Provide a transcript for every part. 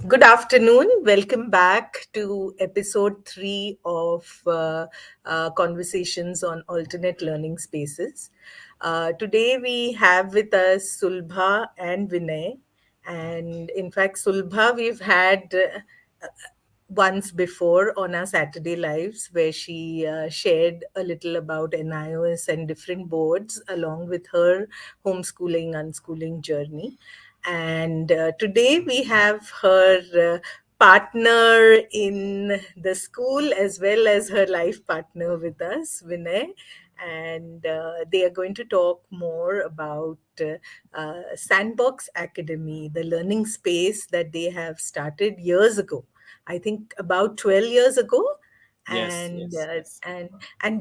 Good afternoon. Welcome back to episode 3 of Conversations on Alternate Learning Spaces. Today we have with us Sulbha and Vinay. And in fact, Sulbha, we've had once before on our Saturday Lives, where she shared a little about NIOS and different boards along with her homeschooling, unschooling journey. And today we have her partner in the school as well as her life partner with us, Vinay. And they are going to talk more about Sandbox Academy, the learning space that they have started years ago. I think about 12 years ago. Yes, And yes, yes.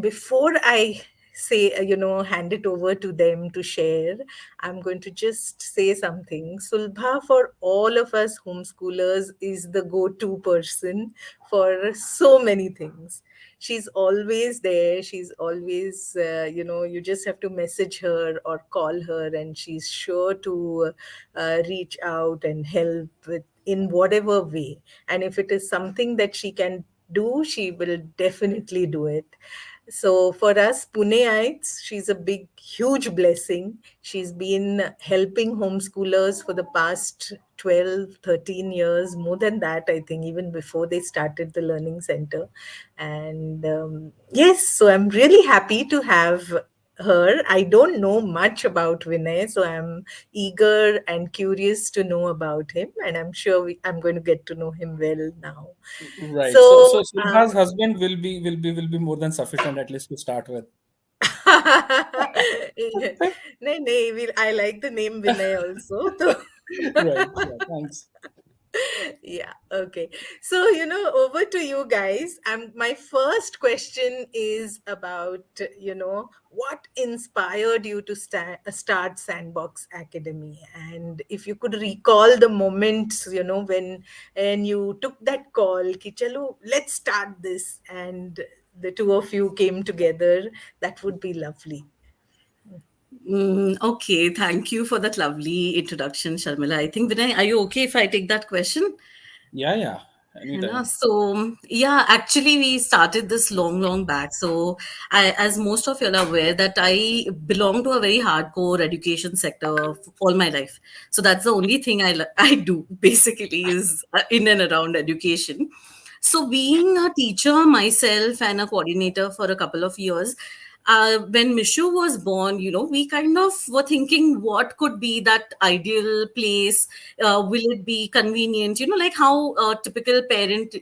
before I say, hand it over to them to share, I'm going to just say something. Sulbha, for all of us homeschoolers, is the go-to person for so many things. She's always there. She's always, you just have to message her or call her, and she's sure to reach out and help with in whatever way. And if it is something that she can do, she will definitely do it. So for us Puneites, she's a big, huge blessing. She's been helping homeschoolers for the past 12, 13 years, more than that, I think, even before they started the Learning Center. And yes, so I'm really happy to have her. I don't know much about Vinay, so I'm eager and curious to know about him, and I'm sure I'm going to get to know him well now. Right. So, So, so Sulbha's husband will be more than sufficient at least to start with. नहीं नहीं I like the name Vinay also. तो Right. Yeah. Thanks. yeah, okay. So, over to you guys. My first question is about, what inspired you to start Sandbox Academy? And if you could recall the moments, when you took that call, ki chalo, let's start this, and the two of you came together, that would be lovely. Okay, thank you for that lovely introduction, Sharmila. I think, Vinay, are you okay if I take that question? Yeah, yeah. You know, Anytime. so yeah, actually, we started this long, long back. So, as most of you are aware, that I belong to a very hardcore education sector all my life. So that's the only thing I do basically is in and around education. So, being a teacher myself and a coordinator for a couple of years, when Mishu was born, we kind of were thinking what could be that ideal place. Will it be convenient? Like how a typical parent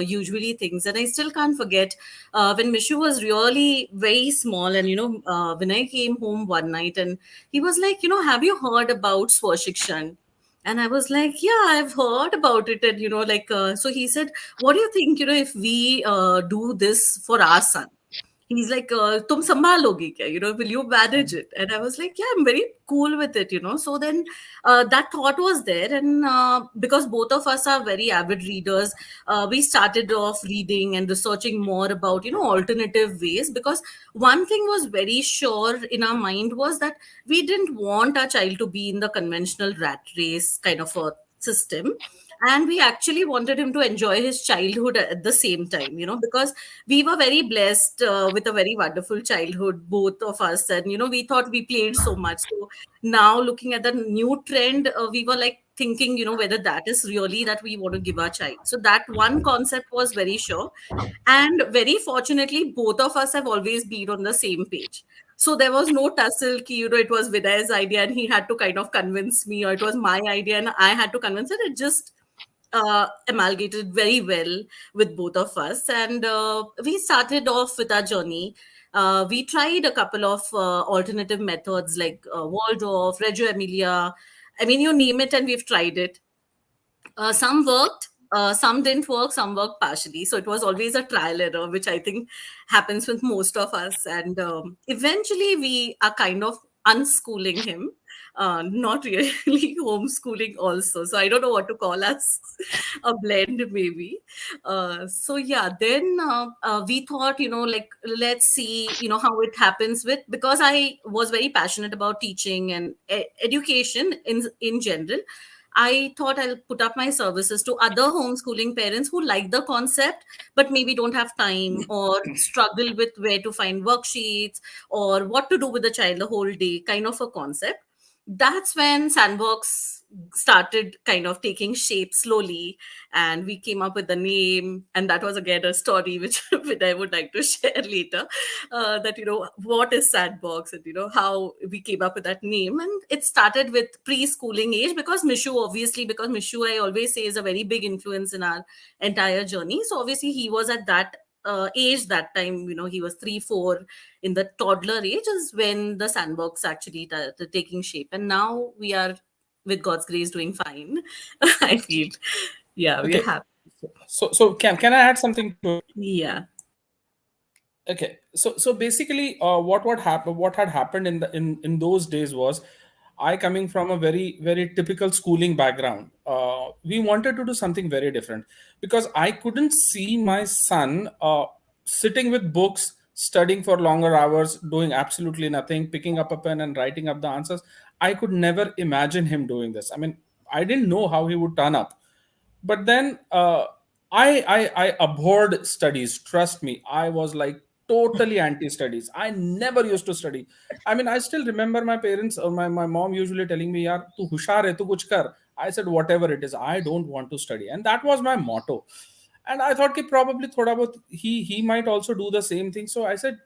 usually thinks. And I still can't forget when Mishu was really very small, and when I came home one night, and he was like, have you heard about Swashikshan? And I was like, yeah, I've heard about it. And, so he said, what do you think, if we do this for our son? He's like, tum sambhalogi kya? Will you manage it? And I was like, yeah, I'm very cool with it. So then that thought was there. And because both of us are very avid readers, we started off reading and researching more about, alternative ways. Because one thing was very sure in our mind was that we didn't want our child to be in the conventional rat race kind of a system. And we actually wanted him to enjoy his childhood at the same time, because we were very blessed with a very wonderful childhood, both of us. And, we thought we played so much. So now looking at the new trend, we were like thinking, whether that is really that we want to give our child. So that one concept was very sure. And very fortunately, both of us have always been on the same page. So there was no tussle, ki, it was Vinay's idea and he had to kind of convince me, or it was my idea and I had to convince it. It just amalgamated very well with both of us. And we started off with our journey. We tried a couple of alternative methods like Waldorf, Reggio Emilia. I mean, you name it, and we've tried it. Some worked, some didn't work, some worked partially. So it was always a trial error, which I think happens with most of us. And eventually, we are kind of unschooling him, not really homeschooling also. So I don't know what to call us, a blend maybe. So yeah, then we thought, like, let's see, how it happens with, because I was very passionate about teaching and education in general. I thought I'll put up my services to other homeschooling parents who like the concept, but maybe don't have time or struggle with where to find worksheets or what to do with the child the whole day, kind of a concept. That's when Sandbox started kind of taking shape slowly, and we came up with the name. And that was again a story which, which I would like to share later, that what is Sandbox, and how we came up with that name. And it started with preschooling age, because Mishu, obviously, because Mishu, I always say, is a very big influence in our entire journey. So obviously he was at that age that time. He was 3 4, in the toddler age is when the Sandbox actually taking shape. And now we are, with God's grace, doing fine. I feel, yeah, we are Okay. happy. So can I add something to it? Yeah. Okay, so basically, what had happened in those days was, I coming from a very typical schooling background. We wanted to do something very different, because I couldn't see my son sitting with books, studying for longer hours, doing absolutely nothing, picking up a pen and writing up the answers. I could never imagine him doing this. I mean, I didn't know how he would turn up. But then I abhorred studies. Trust me, I was like totally anti-studies. I never used to study. I mean, I still remember my parents or my mom usually telling me, "Yaar, tu hushar hai, tu kuch kar." I said, "Whatever it is, I don't want to study," and that was my motto. And I thought that probably thoda bahut he might also do the same thing. So I said,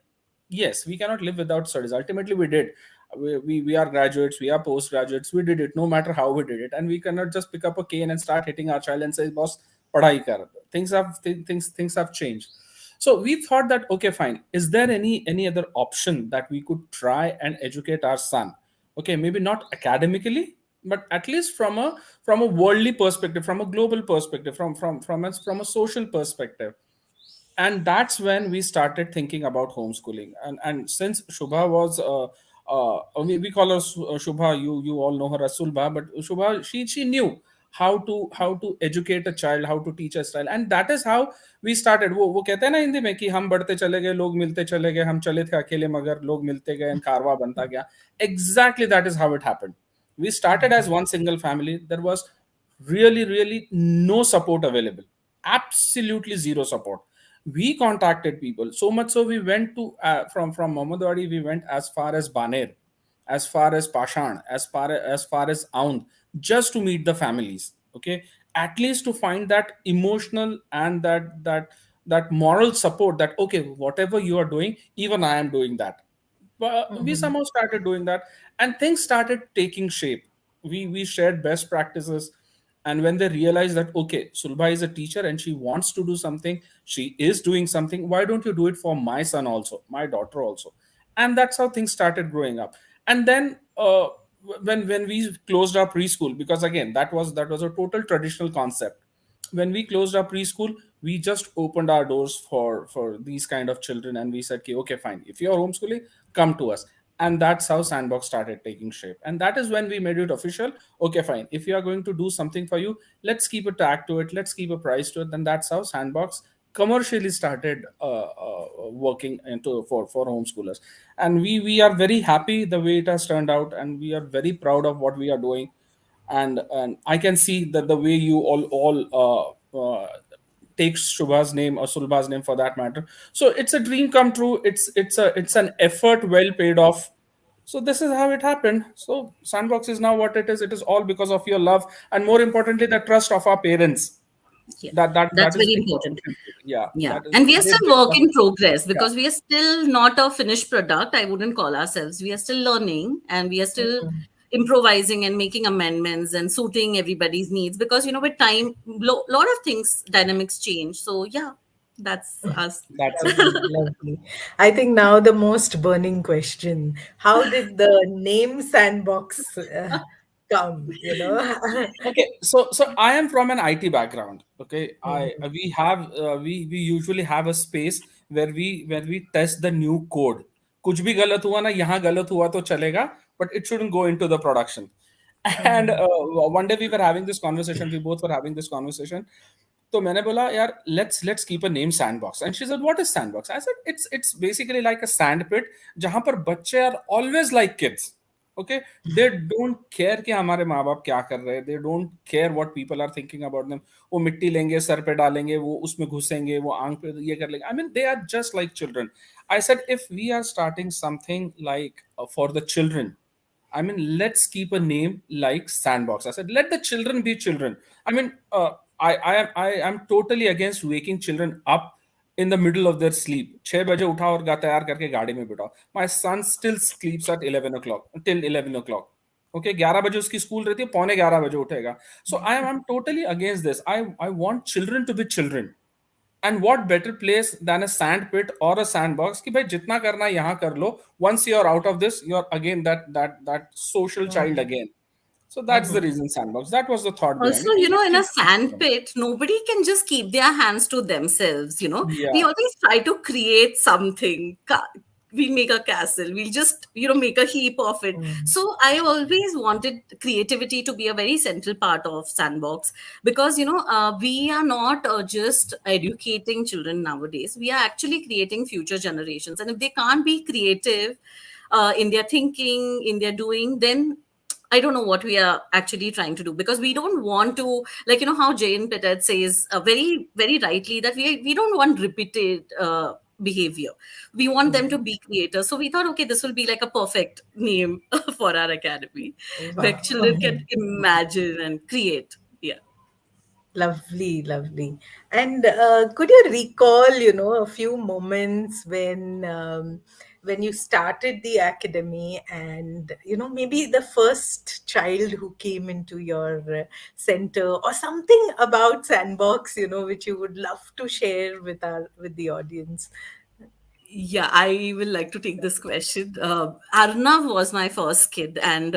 yes, we cannot live without studies. Ultimately, we did. We are graduates, we are postgraduates, we did it no matter how we did it. And we cannot just pick up a cane and start hitting our child and say, boss, padhai kar. Things have changed. So we thought that, okay, fine. Is there any other option that we could try and educate our son? Okay, maybe not academically, but at least from a worldly perspective, from a global perspective, from a social perspective. And that's when we started thinking about homeschooling. And since Shubha was we call her Shubha, you all know her as Sulbha, but Shubha, she knew how to educate a child, how to teach a child. And that is how we started. वो कहते हैं ना हिंदी में कि हम बढ़ते चले गए, लोग मिलते चले गए, हम चले थे अकेले मगर लोग मिलते गए and कारवा बनता गया. Exactly, that is how it happened. We started as one single family. There was really no support available, absolutely zero support. We contacted people so much so we went to from Mohammadwadi, we went as far as Baner, as far as Pashan, as far as Aund, just to meet the families. Okay, at least to find that emotional and that moral support, that okay, whatever you are doing, even I am doing that. But we Mhm. somehow started doing that, and things started taking shape. We shared best practices. And when they realized that, okay, Sulbha is a teacher and she wants to do something, she is doing something, why don't you do it for my son also, my daughter also? And that's how things started growing up. And then when we closed our preschool, because again, that was a total traditional concept. When we closed our preschool, we just opened our doors for these kind of children, and we said, okay, fine, if you're homeschooling, come to us. And that's how Sandbox started taking shape. And that is when we made it official. Okay, fine, if you are going to do something for you, let's keep a tag to it, let's keep a price to it. Then that's how Sandbox commercially started working into for homeschoolers. And we are very happy the way it has turned out, and we are very proud of what we are doing. And I can see that the way you all take Shubha's name or Sulbha's name for that matter. So it's a dream come true. It's an effort well paid off. So this is how it happened. So Sandbox is now what it is. It is all because of your love, and more importantly, the trust of our parents. Yeah, That that's is very the important. important thing. Yeah, Yeah. that is And we are they still work trust. in progress, Yeah, because we are still not a finished product. I wouldn't call ourselves. We are still learning, and we are still Mhm. improvising and making amendments and suiting everybody's needs, because, with time, lot of things, dynamics change. So, yeah, that's us. that's it. Lovely, lovely. I think now the most burning question: how did the name Sandbox come? Okay, so I am from an IT background. Okay, I Mhm. we have we usually have a space where we test the new code. कुछ भी गलत हुआ ना, यहाँ गलत हुआ तो चलेगा, but it shouldn't go into the production. And Mhm. one day we were having this conversation. We both were having this conversation. तो मैंने बोला यार, let's keep a name Sandbox. And she said, what is Sandbox? I said, it's basically like a sand pit जहाँ पर बच्चे are always like kids. Okay, they don't care कि हमारे माँ बाप क्या कर रहे हैं, they don't care what people are thinking about them. वो मिट्टी लेंगे, सर पे डालेंगे, वो उसमें घुसेंगे, वो आंख पे ये कर लेंगे. I mean, they are just like children. I said, if we are starting something like for the children, I mean, let's keep a name like Sandbox. I said, let the children be children. I mean, I am totally against waking children up in the middle of their sleep. 6 बजे उठाओ और तैयार करके गाड़ी में बिठाओ. My son still sleeps at 11 o'clock till 11 o'clock. Okay, 11 बजे उसकी school रहती है, पौने 11 बजे उठेगा. So I'm totally against this. I want children to be children. And what better place than a sand pit or a sandbox कि भाई जितना करना है यहाँ कर लो. Once you're out of this, you're again that social child Mm-hmm. again. So that's the reason Sandbox. That was the thought behind Also, it. in a sand pit, nobody can just keep their hands to themselves. We Yeah. always try to create something. We make a castle. We'll just, make a heap of it. So I always wanted creativity to be a very central part of Sandbox because, we are not just educating children nowadays. We are actually creating future generations. And if they can't be creative in their thinking, in their doing, then I don't know what we are actually trying to do because we don't want to, like, how Jane Pettit says very, very rightly that we don't want repeated behavior. We want them to be creators. So we thought, okay, this will be like a perfect name for our academy where children Wow. can imagine and create. Yeah. Lovely, lovely. And could you recall, a few moments when you started the academy, and maybe the first child who came into your center, or something about Sandbox, which you would love to share with the audience? Yeah, I will like to take this question. Arnav was my first kid, and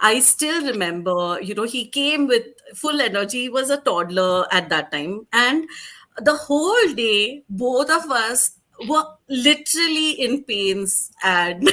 I still remember, he came with full energy. He was a toddler at that time, and the whole day, both of us were literally in pains, and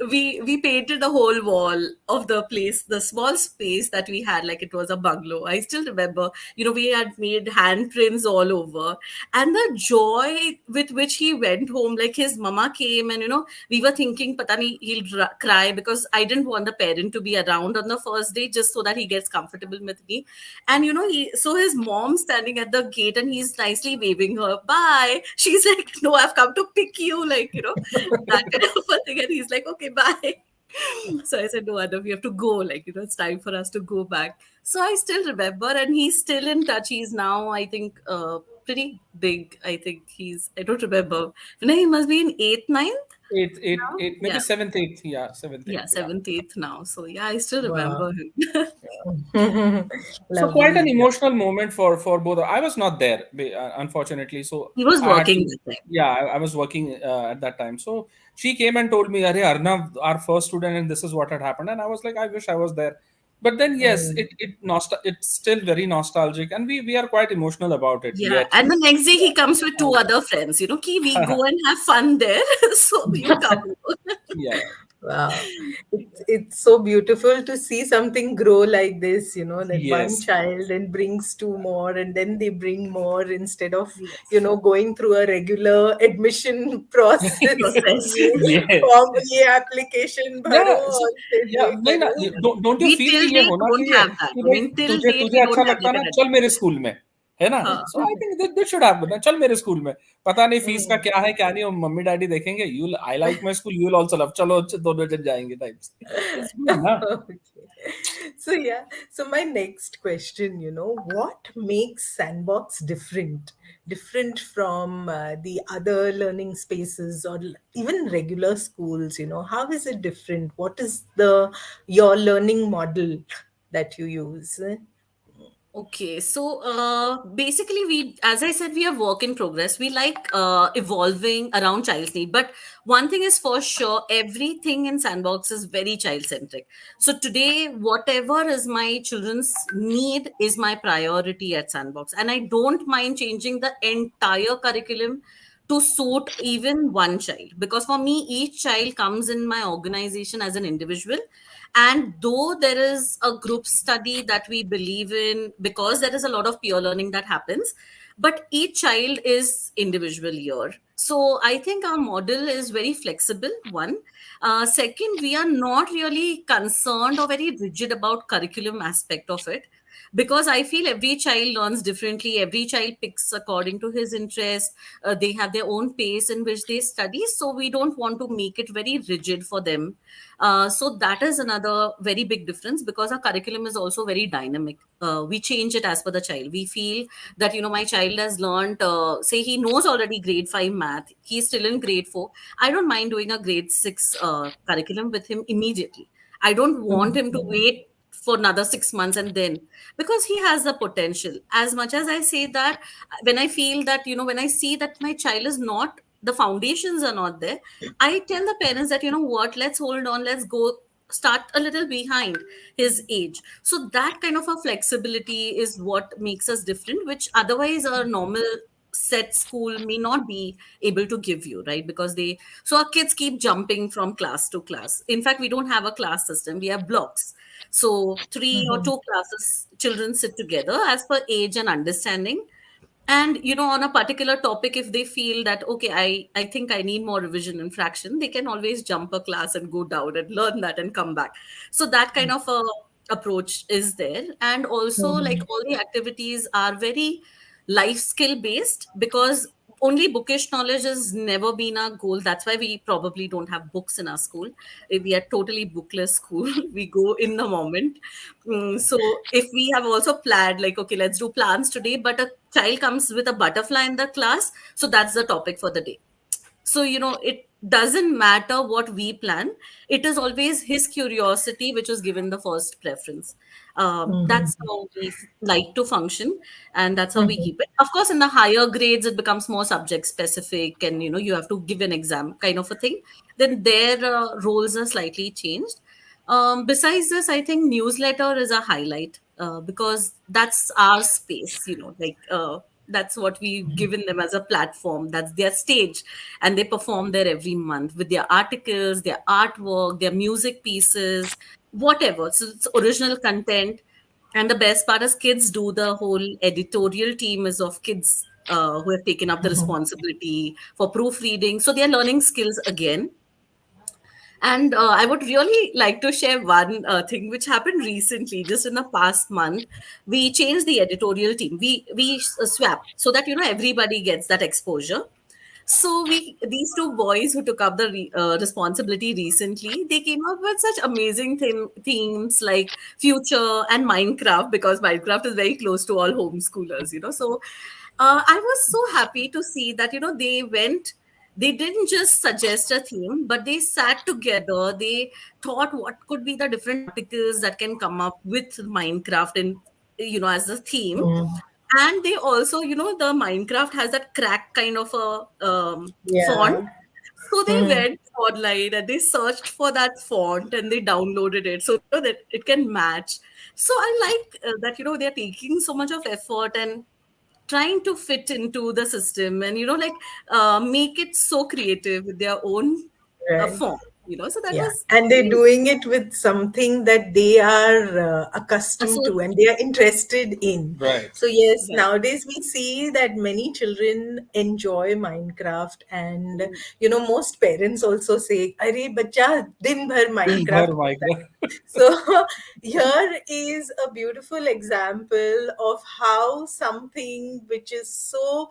we painted the whole wall of the place, the small space that we had, like it was a bungalow. I still remember, we had made handprints all over, and the joy with which he went home, like his mama came, and we were thinking pata nahi he'll cry because I didn't want the parent to be around on the first day just so that he gets comfortable with me. And his mom standing at the gate and he's nicely waving her bye. She's like, no, I've come to pick you, like, that kind of a thing. And he's like, okay, bye. So I said, no, Adam, we have to go. Like, it's time for us to go back. So I still remember, and he's still in touch. He's now, I think, pretty big. I think I don't remember. Vinay, he must be in eighth, ninth Eighth, eighth, now. eighth, maybe Yeah. seventh, eighth. Yeah, seventh, Yeah, eighth. Yeah. seventh, eighth now. So yeah, I still Wow. remember him. So quite an Lovely. emotional moment for both. I was not there, unfortunately. So He was I had working to. that time. Yeah, I was working at that time. So she came and told me, "Arey Arnav, our first student, and this is what had happened." And I was like, "I wish I was there." But then, yes, Mm. it's still very nostalgic, and we are quite emotional about it Yeah. yet. And the next day he comes with two other friends, Ki we go and have fun there. So you come. Yeah, Wow. It's so beautiful to see something grow like this, that one yes, child then brings two more, and then they bring more, instead of, Yes. going through a regular admission process. Process. yes. Form ये application भरो Yeah, so और फिर yeah, ये नहीं ना, करो. don't you We feel कि till ये date होना don't चाहिए have that. कि I भाई mean, till तुझे date तुझे we अच्छा don't have लगता like ना, an चल मेरे admission. स्कूल में, है ना? So I think that should happen ना, चल मेरे स्कूल में, पता नहीं फीस का Mm. क्या है क्या नहीं, और मम्मी डैडी देखेंगे, you I like my school, you'll also love, चलो दोनों जन जाएंगे types. It's good ना? Okay. So yeah, so my next question, what makes Sandbox different from the other learning spaces, or even regular schools? How is it different? What is the your learning model that you use? Okay, so basically, as I said, we are work in progress. We like evolving around child's need, but one thing is for sure, everything in Sandbox is very child centric. So today, whatever is my children's need is my priority at Sandbox, and I don't mind changing the entire curriculum to suit even one child, because for me, each child comes in my organization as an individual. And though there is a group study that we believe in, because there is a lot of peer learning that happens, but each child is individual here. So I think our model is very flexible. One, second, we are not really concerned or very rigid about curriculum aspect of it, because I feel every child learns differently. Every child picks according to his interest. They have their own pace in which they study. So we don't want to make it very rigid for them. So that is another very big difference, because our curriculum is also very dynamic. We change it as per the child. We feel that, my child has learned, say he knows already grade 5 math, he's still in grade 4. I don't mind doing a grade 6 curriculum with him immediately. I don't want him to wait for another 6 months, and then, because he has the potential. As much as I say that, when I feel that, when I see that my child is not, the foundations are not there, I tell the parents that, what, let's hold on, let's go start a little behind his age. So that kind of a flexibility is what makes us different, which otherwise a normal set school may not be able to give you, right? Because so our kids keep jumping from class to class. In fact, we don't have a class system, we have blocks. So three or Mhm. two classes children sit together as per age and understanding. And on a particular topic, if they feel that, okay, I think I need more revision in fraction, they can always jump a class and go down and learn that and come back. So that kind of a approach is there. And also, like, Mhm. all the activities are very life skill based, because only bookish knowledge has never been our goal. That's why we probably don't have books in our school. We are totally bookless school. We go in the moment. So if we have also planned, like, okay, let's do plans today, but a child comes with a butterfly in the class, so that's the topic for the day. So it doesn't matter what we plan, it is always his curiosity which is given the first preference. That's Mhm. how we like to function, and that's how we Mhm. keep it. Of course, in the higher grades it becomes more subject specific, and you have to give an exam kind of a thing. Then their roles are slightly changed. Besides this, I think newsletter is a highlight, because that's our space, like, that's what we've given them as a platform. That's their stage. And they perform there every month with their articles, their artwork, their music pieces, whatever. So it's original content. And the best part is kids do the whole editorial team is of kids who have taken up the responsibility for proofreading. So they're learning skills again. And I would really like to share one thing which happened recently, just in the past month. We changed the editorial team. We swapped so that everybody gets that exposure. So these two boys who took up the responsibility recently, they came up with such amazing themes like future and Minecraft, because Minecraft is very close to all homeschoolers. So I was so happy to see that they didn't just suggest a theme, but they sat together. They thought what could be the different articles that can come up with Minecraft and as a theme. Mhm. And they also, the Minecraft has that crack kind of a font. Yeah. So they Mhm. went online and they searched for that font and they downloaded it, so that it can match. So I like that they're taking so much of effort and trying to fit into the system, and like make it so creative with their own Right. form. So that Yeah, was and they're very doing it with something that they are accustomed to and they associated. are interested in. Right. So, yes, Right. nowadays we see that many children enjoy Minecraft, and most parents also say, Arey, bacha, din bhar दिन भर Minecraft. Micro So, here is a beautiful example of how something which is so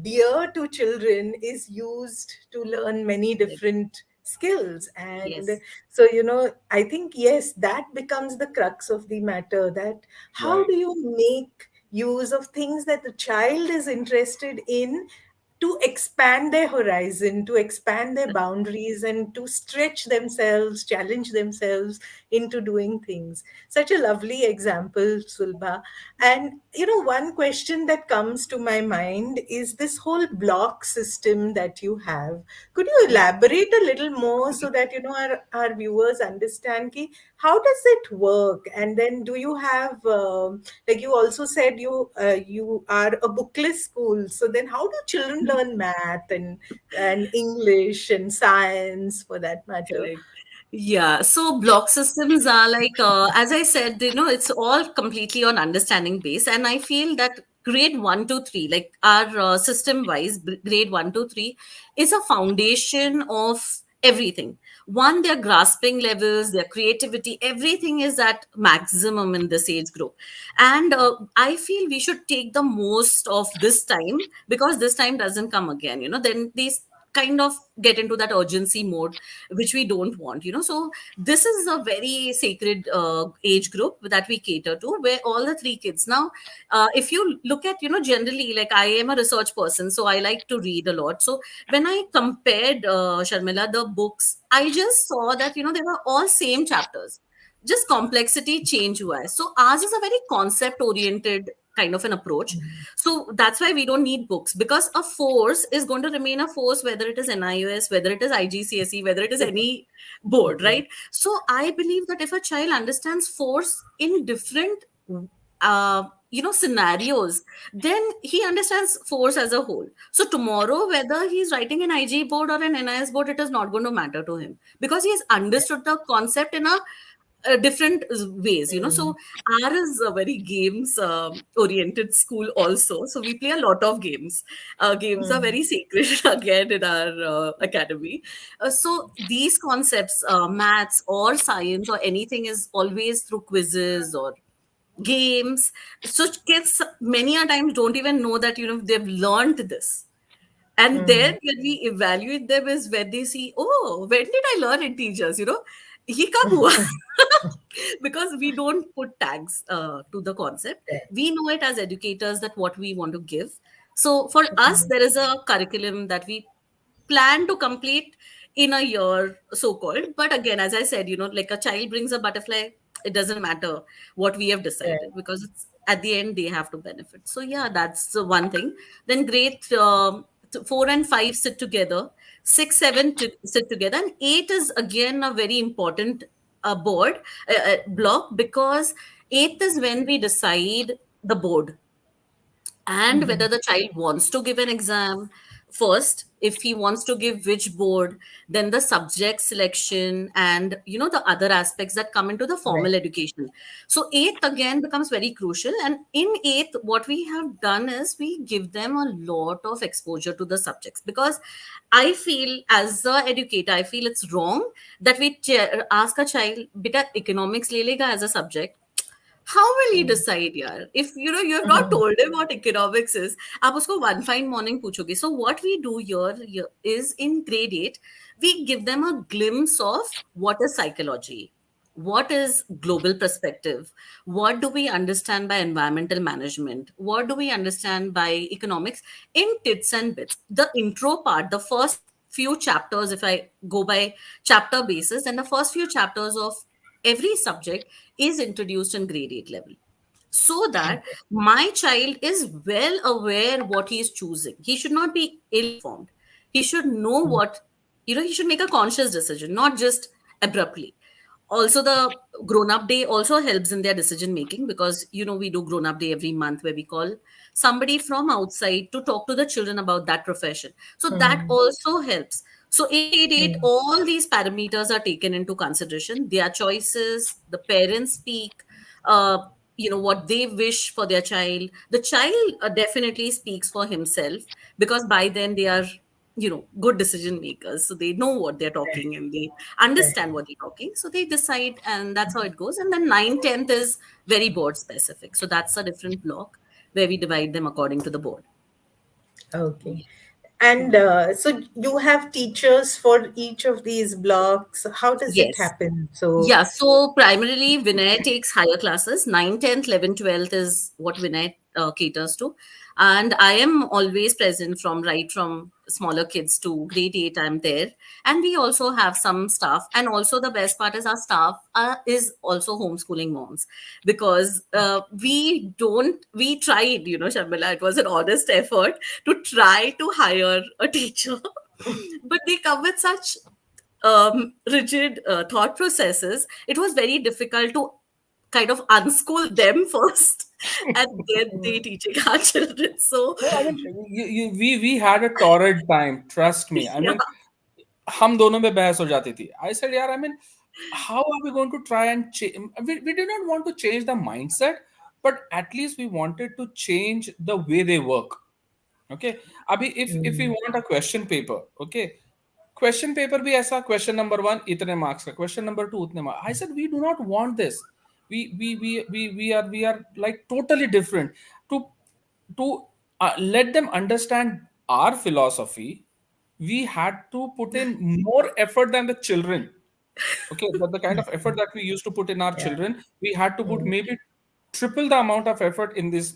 dear to children is used to learn many Correct. different skills. And Yes. so, I think, yes, that becomes the crux of the matter, that how Right. do you make use of things that the child is interested in to expand their horizon, to expand their boundaries, and to stretch themselves, challenge themselves into doing things. Such a lovely example, Sulbha. And, one question that comes to my mind is this whole block system that you have. Could you Yeah. elaborate a little more so that, our viewers understand ki, how does it work? And then do you have, like you also said, you are a bookless school. So then how do children learn math and English and science for that matter? Correct. Yeah. So block systems are like, as I said, it's all completely on understanding base. And I feel that grade 1 to 3, like our system wise, grade 1 to 3 is a foundation of everything. One, their grasping levels, their creativity, everything is at maximum in this age group. And I feel we should take the most of this time, because this time doesn't come again, then these kind of get into that urgency mode, which we don't want, so this is a very sacred age group that we cater to, where all the three kids now, if you look at, generally, like I am a research person, so I like to read a lot. So when I compared, Sharmila, the books, I just saw that, they were all same chapters, just complexity change UI. So ours is a very concept oriented kind of an approach. So that's why we don't need books, because a force is going to remain a force, whether it is NIOS, whether it is IGCSE, whether it is any board, Okay. right? So I believe that if a child understands force in different scenarios, then he understands force as a whole. So tomorrow, whether he's writing an IG board or an NIS board, it is not going to matter to him, because he has understood the concept in a different ways, Mm, so R is a very games oriented school also, so we play a lot of games. Games are mm, very sacred again in our academy. So these concepts, maths or science or anything, is always through quizzes or games. So kids many a times don't even know that, they've learned this. And then mm, when we evaluate them is when they see, oh, when did I learn it, teachers? Ye kab hua? Because we don't put tags to the concept. yeah, We know it as educators that what we want to give. So for us, there is a curriculum that we plan to complete in a year, so called. But again, as I said, like a child brings a butterfly, it doesn't matter what we have yeah. decided, because it's at the end they have to benefit. So yeah, that's the one thing. Then grade 4 and 5 sit together, 6, 7 to sit together, and 8 is again a very important board block, because eighth is when we decide the board, and Mhm. whether the child wants to give an exam first, if he wants to give which board, then the subject selection, and the other aspects that come into the Right. formal education. So eighth again becomes very crucial, and in eighth what we have done is we give them a lot of exposure to the subjects, because I feel as a educator, I feel it's wrong that we ask a child, beta economics le lega as a subject. How will he Mm, decide, yaar? If you have not mhm, told him what economics is, आप उसको one fine morning पूछोगे. So what we do here is in grade 8, we give them a glimpse of what is psychology, what is global perspective, what do we understand by environmental management, what do we understand by economics, in tits and bits. The intro part, the first few chapters, if I go by chapter basis, and the first few chapters of every subject is introduced in grade 8 level, so that my child is well aware what he is choosing. He should not be ill informed. He should know mm, what, he should make a conscious decision, not just abruptly. Also, the grown up day also helps in their decision making, because we do grown up day every month, where we call somebody from outside to talk to the children about that profession. So that mm, also helps. So in grade 8, mm, all these parameters are taken into consideration, their choices, the parents speak, uh, what they wish for their child. The child definitely speaks for himself, because by then they are good decision makers, so they know what they're right, talking and they right. understand what they're talking, so they decide, and that's how it goes. And then 9, 10th is very board specific, so that's a different block where we divide them according to the board. Okay. And so you have teachers for each of these blocks. How does it Yes. happen? So, Yeah, so primarily Vinay takes higher classes. 9, 10th, 11, 12th is what Vinay caters to. And I am always present from right from smaller kids to grade 8, I'm there. And we also have some staff. And also the best part is our staff is also homeschooling moms, because we tried, Sharmila, it was an honest effort to try to hire a teacher. But they come with such rigid thought processes, it was very difficult to kind of unschool them first and then they teaching our children. So, No, I mean, we had a torrid time. Trust me. I yeah. mean, हम दोनों में बहस हो जाती थी. I said, यार, I mean, how are we going to try and change? We did not want to change the mindset. but at least we wanted to change the way they work. Okay, abhi if we Mm. want a question paper, okay, question paper bhi aisa, question number 1 itne marks ka, question number 2 utne marks. I said we do not want this. We are like totally different. To to uh, let them understand our philosophy, we had to put in more effort than the children. Okay, but the kind of effort that we used to put in our Yeah. children, we had to put Mm. maybe triple the amount of effort in these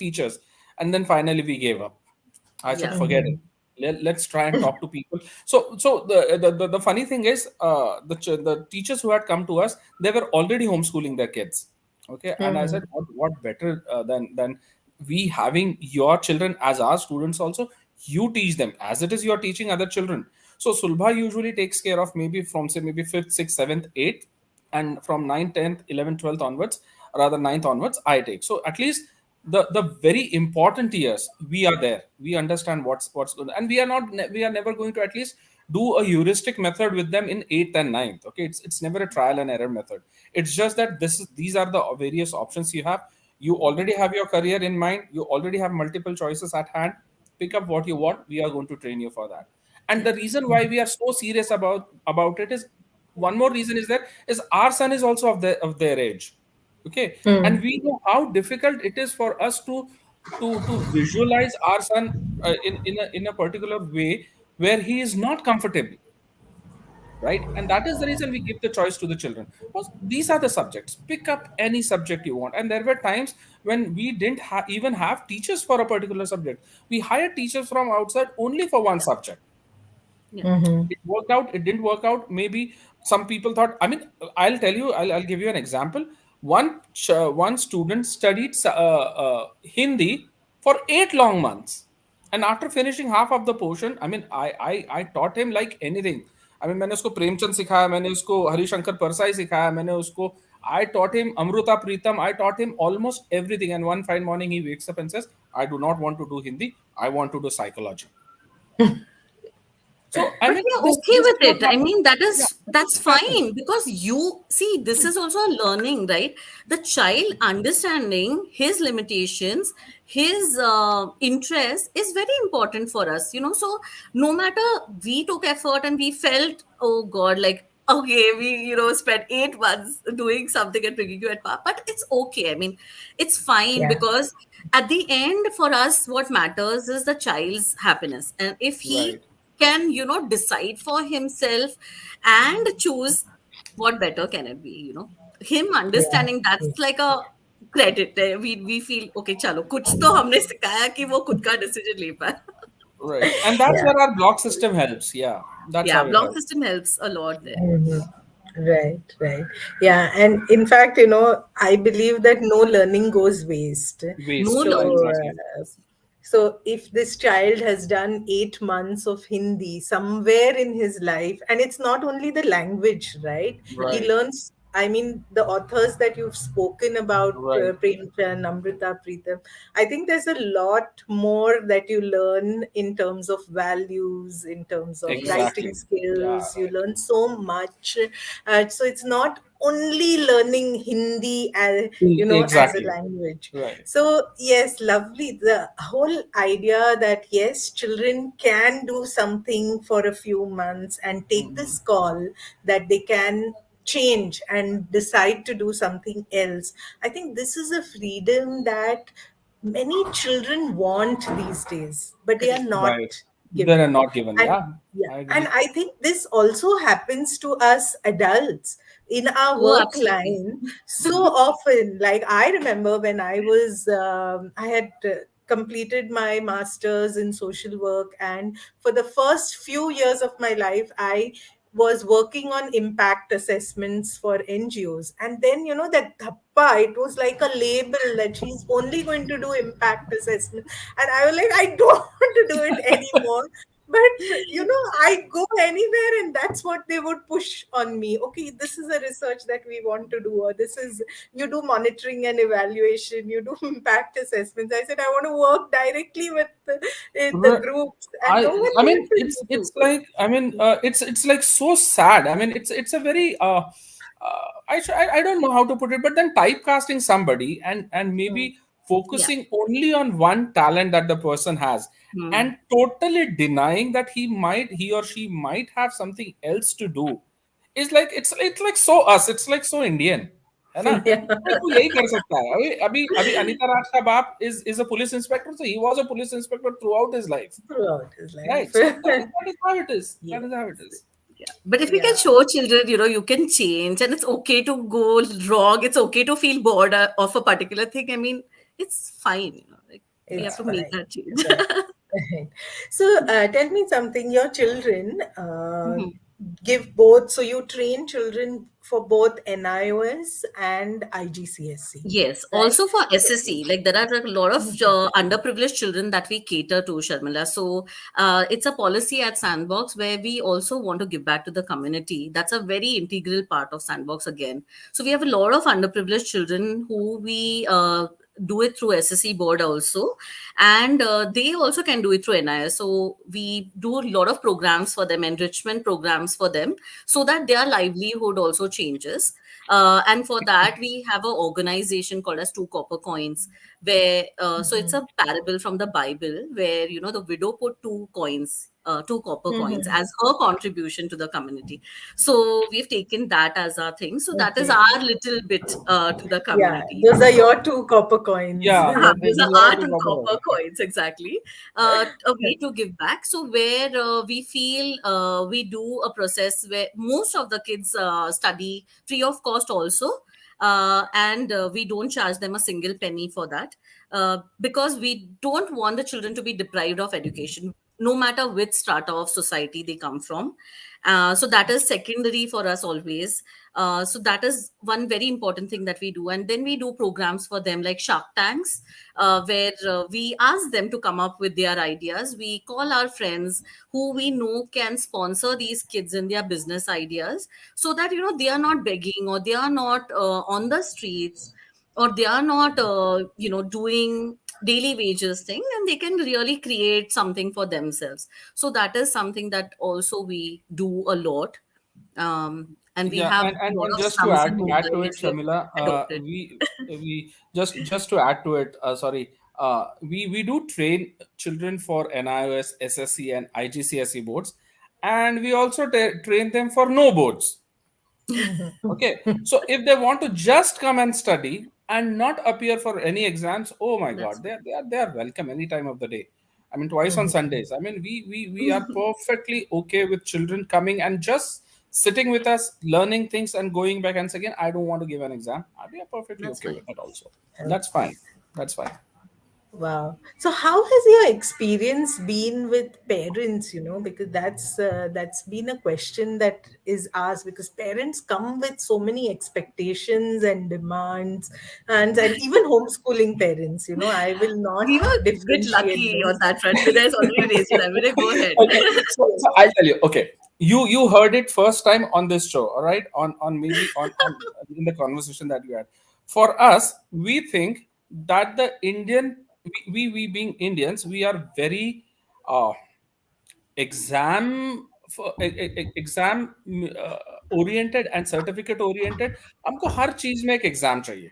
teachers. And then finally we gave up. I said, Yeah. forget it. Mhm. Let's try and talk to people. So the funny thing is, the teachers who had come to us, they were already homeschooling their kids. Okay, and I said, Mhm. what better than we having your children as our students also. You teach them as it is you are teaching other children. So Sulbha usually takes care of maybe from say maybe fifth, sixth, seventh, eighth, and from 9th, 10th, 11th, 12th onwards, rather ninth onwards, I take. So at least the very important years we are there, we understand what's good, and we are never going to at least do a heuristic method with them in 8th and ninth. Okay, it's never a trial and error method. It's just that these are the various options you have. You already have your career in mind, you already have multiple choices at hand. Pick up what you want, we are going to train you for that. And Yeah. the reason why we are so serious about it is, one more reason is that is our son is also of their age. Okay, and Mm. we know how difficult it is for us to visualize our son in a particular way where he is not comfortable, right? And that is the reason we give the choice to the children. Because these are the subjects, pick up any subject you want. And there were times when we didn't even have teachers for a particular subject. We hired teachers from outside only for one subject. Yeah. Mhm. It worked out, it didn't work out. Maybe some people thought, I mean, I'll tell you, I'll give you an example. One student studied Hindi for 8 long months, and after finishing half of the portion, I mean, I taught him like anything. I mean, मैंने उसको प्रेमचंद सिखाया, मैंने उसको हरिशंकर परसाई सिखाया, मैंने उसको I taught him Amruta Pritam, I taught him almost everything. And one fine morning he wakes up and says, I do not want to do Hindi, I want to do psychology. So I But mean, we're okay this is with what it. I happens. mean, Yeah, that's it happens. fine, because you see, this is also a learning, right? The child understanding his limitations, his interest is very important for us, So no matter, we took effort and we felt, oh God, like, okay, we spent 8 months doing something and bringing you at par, but it's okay. I mean, it's fine, Yeah. because at the end, for us, what matters is the child's happiness, and if he Right. can decide for himself and choose, what better can it be. Him Yeah. understanding, that's like a credit. We feel, okay, chalo kuch to humne सिखाया कि वो खुद का decision ले पाए. Right. And that's Yeah. where our block system helps. Yeah. That's Yeah, how it block helps. system helps a lot there. Mhm. Right, right. Yeah, and in fact, I believe that no learning goes waste. No Waste. Yeah, So, learning goes exactly. uh, waste. so if this child has done 8 months of Hindi somewhere in his life, and it's not only the language, right? He Right. learns. I mean, the authors that you've spoken about, Right. Premchand, Amrita Pritam, I think there's a lot more that you learn in terms of values, in terms of writing Exactly. Yeah. skills. You Right. learn so much. So it's not only learning Hindi as as a Exactly. language. Right. So yes, lovely. The whole idea that yes, children can do something for a few months and take Mhm. this call that they can change and decide to do something else. I think this is a freedom that many children want these days, but they are Correct. Right. not They are given. not given. And Yeah. yeah, I and agree. I think this also happens to us adults in our Oh, work absolutely. line so often. Like I remember when I had completed my master's in social work, and for the first few years of my life I was working on impact assessments for NGOs. And then, that dhappa, it was like a label that she's only going to do impact assessment. And I was like, I don't want to do it anymore. But, I go anywhere and that's what they would push on me. Okay, this is a research that we want to do, or this is, you do monitoring and evaluation, you do impact assessments. I said, I want to work directly with the Right. groups, and I no one I mean wanted it's me it's to. like I mean it's like so sad. I mean it's a very I don't know how to put it, but then typecasting somebody and Mm. maybe Yeah. focusing only on one talent that the person has, Hmm. and totally denying that he or she might have something else to do, is like it's like so us, it's like so Indian, है ना? Yeah, तो तू यही कर सकता है। अभी अभी अभी अनिता राज का बाप is a police inspector, so he was a police inspector throughout his life, throughout his life. right? So that is how it is. That is how it Yes. is. Yeah. But if we can Yeah. show children, you can change and it's okay to go wrong. It's okay to feel bored of a particular thing. I mean, it's fine. Like we have It's to make fine. that change. Right. Right. So, tell me something. Your children Mhm. give both. So, you train children for both NIOS and IGCSE, Yes, right? also for SSC, like there are a lot of underprivileged children that we cater to, Sharmila. So it's a policy at Sandbox where we also want to give back to the community. That's a very integral part of Sandbox again. So we have a lot of underprivileged children who we do it through SSC board also, and they also can do it through NIS. So we do a lot of programs for them, enrichment programs for them, so that their livelihood also changes. And for that, we have an organization called as Two Copper Coins, where so it's a parable from the Bible where the widow put two coins, two copper coins, Mhm. as her contribution to the community. So we've taken that as our thing. So that is Okay. our little bit to the Yeah, community. those are So your two copper coins. Yeah, yeah, these these are are art two and proper. copper coins, exactly. A way to give back. So where we feel we do a process where most of the kids study free of cost also, and we don't charge them a single penny for that, because we don't want the children to be deprived of education, no matter which strata of society they come from. So that is secondary for us always. So that is one very important thing that we do. And then we do programs for them like Shark Tanks, where we ask them to come up with their ideas. We call our friends who we know can sponsor these kids in their business ideas, so that they are not begging, or they are not on the streets, or they are not doing daily wages thing, and they can really create something for themselves. So that is something that also we do a lot. And we Yeah, have and, a and lot and of just to slums and add to it, mobiles we have Shamila, adopted. we just to add to it, sorry, we do train children for NIOS, SSC, and IGCSE boards, and we also train them for no boards. Okay, so if they want to just come and study and not appear for any exams, oh my That's God, they are welcome any time of the day. I mean, twice on Mhm. Sundays. I mean, we are perfectly okay with children coming and just sitting with us, learning things, and going back and saying, "I don't want to give an exam." We are perfectly that's okay fine. with that also. That's Okay. fine. That's fine. Wow. So how has your experience been with parents, because that's been a question that is asked, because parents come with so many expectations and demands, and even homeschooling parents, I will not We were a bit differentiate lucky on those. that front. Vinay has already raised his hand. Vinay, go ahead. Okay, so I'll tell you. Okay, you heard it first time on this show, all right? On maybe on in the conversation that we had. For us, we think that the Indian we being Indians, we are very uh, exam oriented and certificate oriented. हमको हर चीज में एक exam चाहिए,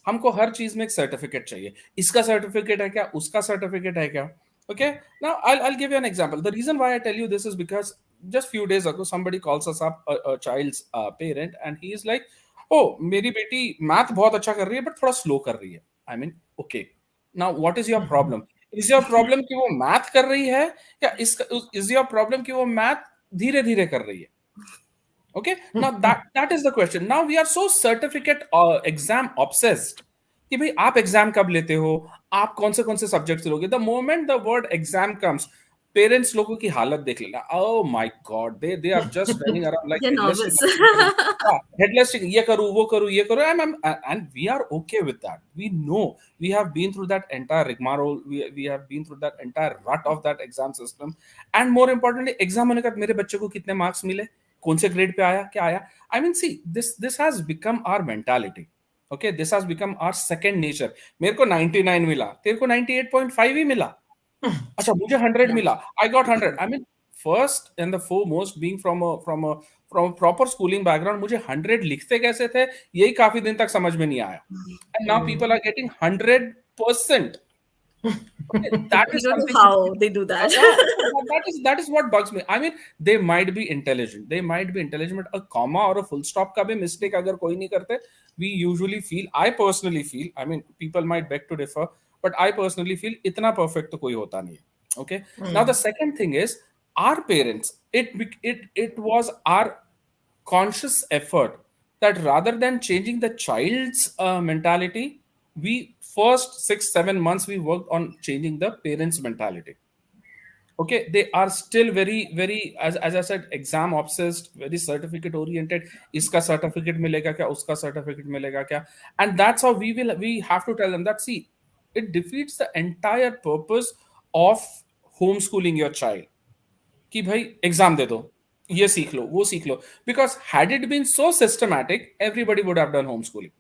हमको हर चीज में एक certificate चाहिए, इसका सर्टिफिकेट है क्या, उसका सर्टिफिकेट है क्या. Okay, now I'll give you an example. The reason why I tell you this is because just few days ago somebody calls us up, a child's parent, and he is like, oh, मेरी बेटी math बहुत अच्छा कर रही है but थोड़ा slow कर रही है. I mean, okay, now what is your problem? Is your problem कि वो मैथ कर रही है, या is your problem कि वो मैथ धीरे धीरे कर रही है? Okay, now that is the question. Now we are so certificate exam obsessed कि भाई आप एग्जाम कब लेते हो, आप कौन से सब्जेक्ट्स लोगे. The moment the word exam comes, parents लोगों की हालत देख लेना. Oh my god, they are just running around like They're headless nervous. Chicken. Headless chicken, ये करूँ वो करूँ ये करूँ, and we are okay with that. We know we have been through that entire rigmarole, we have been through that entire rut of that exam system. And more importantly, exam होने का मेरे बच्चे को कितने मार्क्स मिले, कौन से grade pay आया, क्या आया. I mean, see, this has become our mentality. Okay, this has become our second nature. मेरे को 99 मिला, तेरे को 98.5 ही मिला, अच्छा मुझे 100 Yeah. मिला, I got 100. I mean, first and the foremost, being from a proper schooling background, मुझे 100 लिखते कैसे थे यही काफी दिन तक समझ में नहीं आया. And now people are getting 100%. Okay, that We is don't know something which, how they do that. yeah, that is what bugs me. I mean, they might be intelligent. They might be intelligent, but a comma or a full stop का भी mistake अगर कोई नहीं करते, we usually feel, I personally feel, I mean, people might beg to differ, but I personally feel इतना perfect तो कोई होता नहीं है. Okay. Now the second thing is our parents. It was our conscious effort that rather than changing the child's mentality, we first 6 7 months we worked on changing the parents mentality. Okay, they are still very, as I said, exam obsessed, very certificate oriented. Iska certificate milega kya, uska certificate milega kya. And that's how we have to tell them that, see, it defeats the entire purpose of homeschooling your child. कि भाई exam दे दो, ये सीख लो, वो सीख लो. Because had it been so systematic, everybody would have done homeschooling.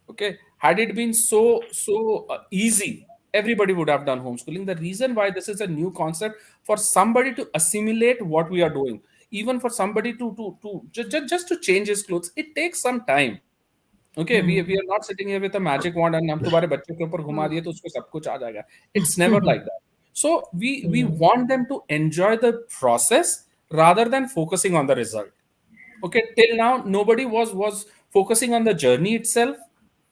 Okay, had it been so easy, everybody would have done homeschooling. The reason why this is a new concept, for somebody to assimilate what we are doing, even for somebody to just to change his clothes, it takes some time. Okay, we are not sitting here with a magic wand and हम तुम्हारे बच्चे के ऊपर घुमा दिए तो उसको सब कुछ आ जाएगा. It's never like that. So we want them to enjoy the process rather than focusing on the result. Okay, till now nobody was focusing on the journey itself.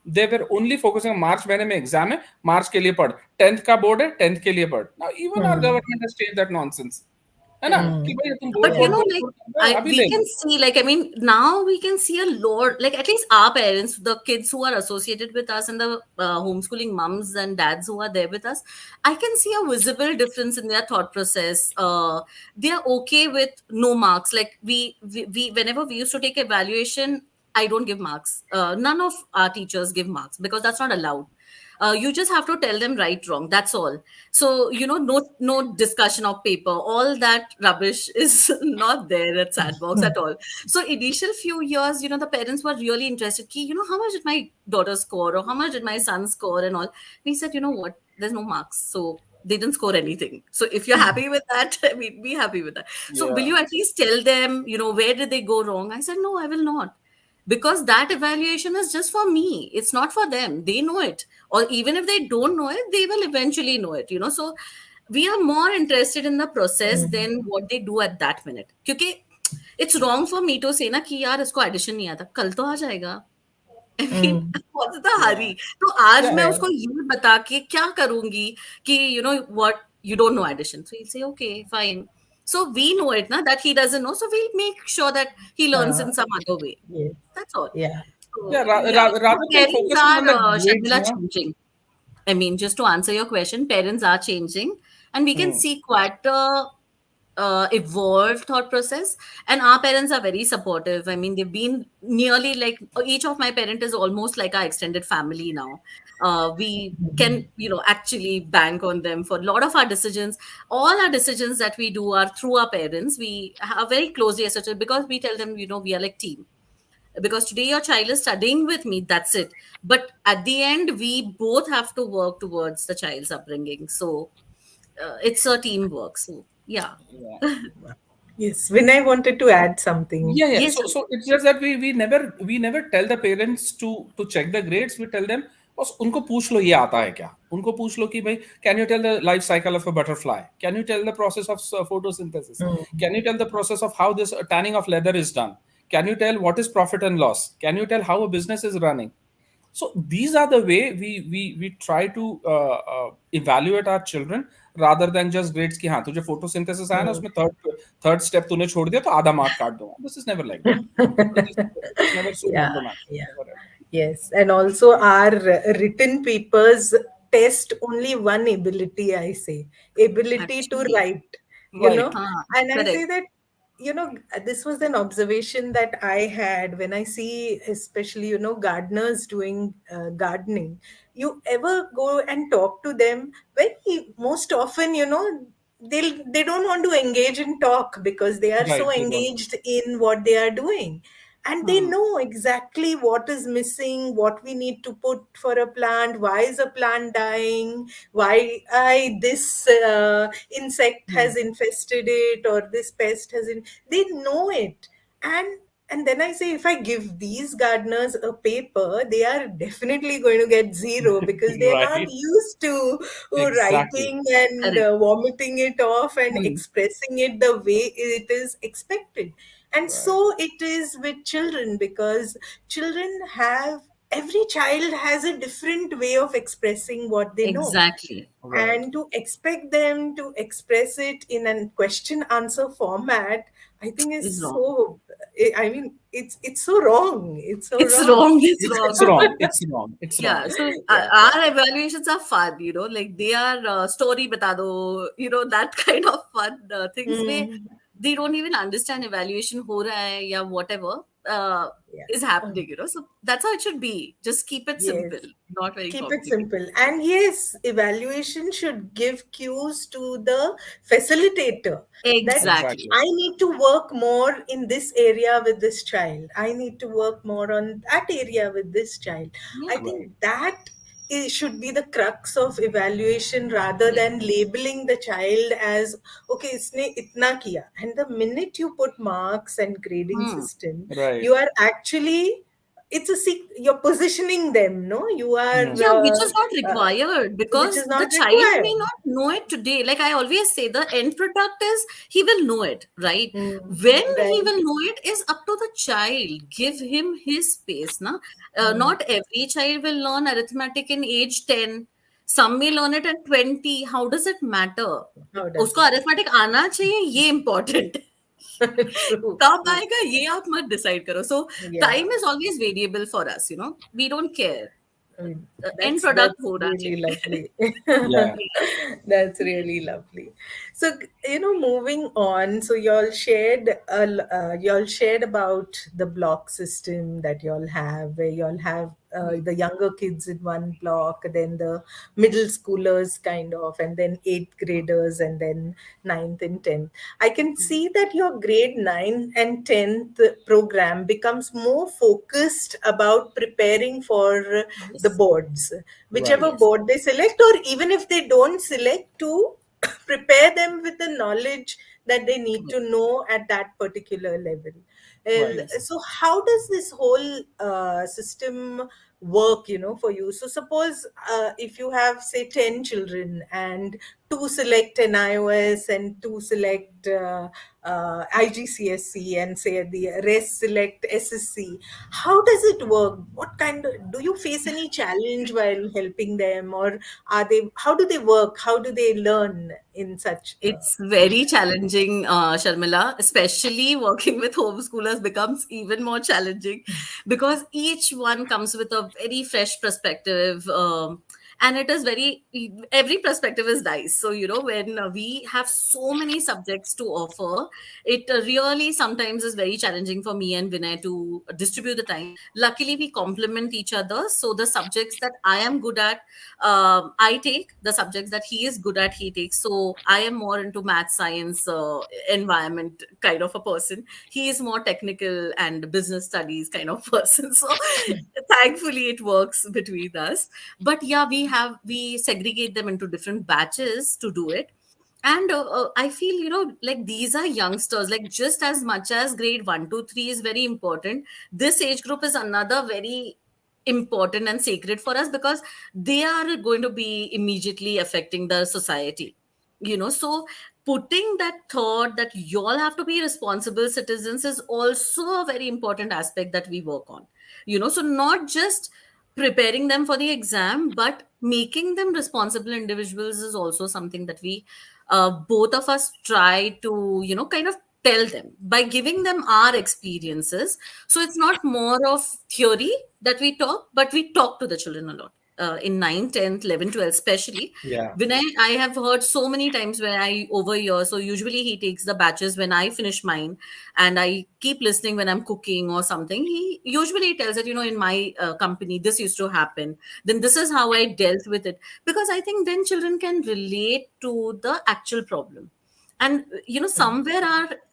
They were only focusing on मार्च महीने में exam है, मार्च के लिए पढ़, 10th का board है, 10th के लिए पढ़. Now even our government has changed that nonsense. है ना कि भाई तुम board But board board like board कर रहे हो, अभी we ले can low. see, like, I mean, now we can see a lot, like, at least our parents, the kids who are associated with us, and the homeschooling mums and dads who are there with us, I can see a visible difference in their thought process. They are okay with no marks. Like, we whenever we used to take evaluation, I don't give marks. None of our teachers give marks because that's not allowed. You just have to tell them right wrong, that's all. So no discussion of paper, all that rubbish is not there at Sandbox at all. So initial few years, the parents were really interested, ki, how much did my daughter score, or how much did my son score, and all. We said, you know what, there's no marks, so they didn't score anything. So if you're happy with that, I mean, be happy with that. So will Yeah. you at least tell them, where did they go wrong? I said, no, I will not, because that evaluation is just for me, it's not for them. They know it, or even if they don't know it, they will eventually know it. So we are more interested in the process than what they do at that minute, क्योंकि it's wrong for me to say ना कि यार इसको addition नहीं आता, कल तो आ जाएगा. I mean, what's the Yeah. hurry? तो आज Yeah. मैं उसको ये बता के क्या करूंगी कि what, you don't know addition. So he'll say, okay, fine. So we know it na that he doesn't know. So we'll make sure that he learns in some other way. Yes. That's all. Yeah. Yeah, So yeah, rather than parents focusing on the are grades, Sharmila changing. I mean, just to answer your question, parents are changing, and we can see quite a evolved thought process. And our parents are very supportive. I mean, they've been nearly like each of my parent is almost like our extended family now. We can, actually bank on them for a lot of our decisions. All our decisions that we do are through our parents. We are very closely associated because we tell them, we are like team, because today your child is studying with me, that's it, but at the end we both have to work towards the child's upbringing. So it's a teamwork. So yeah. yeah. Yes. Vinay wanted to add something. Yeah. Yes. So it's just that we never tell the parents to check the grades. We tell them, बस उनको पूछ लो ये आता है क्या, उनको पूछ लो कि भाई can you tell the life cycle of a butterfly, can you tell the process of photosynthesis, can you tell the process of how this tanning of leather is done, can you tell what is profit and loss, can you tell how a business is running. So these are the way we try to evaluate our children rather than just grades कि हाँ तुझे photosynthesis आया ना उसमें third step तूने छोड़ दिया तो आधा मार्क काट दूंगा. This is never like that. It's never so Yeah, monotonous. yeah. Never ever. Yes, and also our written papers test only one ability, I say, ability to Actually. write, Right. and I say Correct. that, this was an observation that I had when I see, especially, gardeners doing gardening. You ever go and talk to them? Very most often, they don't want to engage in talk because they are so Right. They don't. engaged in what they are doing. and they Hmm. know exactly what is missing, what we need to put for a plant, why is a plant dying, why this insect Hmm. has infested it, or this pest has they know it. And then I say, if I give these gardeners a paper, they are definitely going to get zero, because they are not Right. used to Exactly. writing and Correct. vomiting it off and Hmm. expressing it the way it is expected. And Right. so it is with children, because children have, every child has a different way of expressing what they know, Exactly. Right. and to expect them to express it in a question answer format, I think is Is wrong. so, I mean, it's so wrong, it's so It's wrong. wrong. It's It's wrong. wrong. It's wrong. It's Yeah. wrong. So Yeah. our evaluations are fun, like they are story bata do, that kind of fun things where Mm, they don't even understand evaluation ho raha hai ya whatever uh, yeah. is happening. So that's how it should be. Just keep it Yes. simple, not very Keep it complicated. simple. And yes, evaluation should give cues to the facilitator that Exactly. Exactly. I need to work more in this area with this child. I need to work more on that area with this child. I Yeah. Right. think that should be the crux of evaluation, rather Correct. than labeling the child as, okay, isne itna kiya. And the minute you put marks and grading Hmm. system, Right. you are actually, you're positioning them, no, you are Yeah, which is not uh, required which because is the not child may required. not know it today. Like I always say, the end product is he will know it, right? Mm, When he right. will know it is up to the child. Give him his space. Na? Mm, Not every child will learn arithmetic in age 10. Some may learn it at 20. How does it matter? how does उसको it arithmetic आना चाहिए ये important true, कब true. आएगा ये आप मत decide करो so Yeah. Time is always variable for us we don't care I mean, and product that's हो रहा really चाहिए lovely. Yeah. That's really lovely. So, moving on. So y'all shared about the block system that y'all have, where y'all have the younger kids in one block, then the middle schoolers kind of, and then eighth graders, and then ninth and tenth. I can see that your grade 9 and 10th program becomes more focused about preparing for the yes boards, whichever Right. yes board they select, or even if they don't select, to prepare them with the knowledge that they need to know at that particular level. Right. yes So how does this whole system work, for you? So suppose if you have, say, 10 children, and two select an iOS and two select IGCSE, and say the rest select SSC. How does it work? What kind of, do you face any challenge while helping them, or how do they work? How do they learn in such It's very format? challenging, Sharmila, especially working with homeschoolers becomes even more challenging because each one comes with a very fresh perspective. And it is every perspective is nice. So, when we have so many subjects to offer, it really sometimes is very challenging for me and Vinay to distribute the time. Luckily, we complement each other. So, the subjects that I am good at, I take the subjects that he is good at, he takes. So I am more into math, science, environment kind of a person. He is more technical and business studies kind of person. So thankfully, it works between us. But yeah, we segregate them into different batches to do it. And I feel, like these are youngsters, like just as much as grade 1 to 3 is very important, this age group is another very important and sacred for us because they are going to be immediately affecting the society. So putting that thought that you all have to be responsible citizens is also a very important aspect that we work on. So not just preparing them for the exam, but making them responsible individuals is also something that we both of us try to kind of tell them by giving them our experiences. So it's not more of theory that we talk, but we talk to the children a lot. In 9, 10th, 11, 12, especially. Yeah. Vinay, I have heard so many times when I overhear. So usually he takes the batches when I finish mine, and I keep listening when I'm cooking or something. He usually tells that, in my company, this used to happen. Then this is how I dealt with it. Because I think then children can relate to the actual problem And somewhere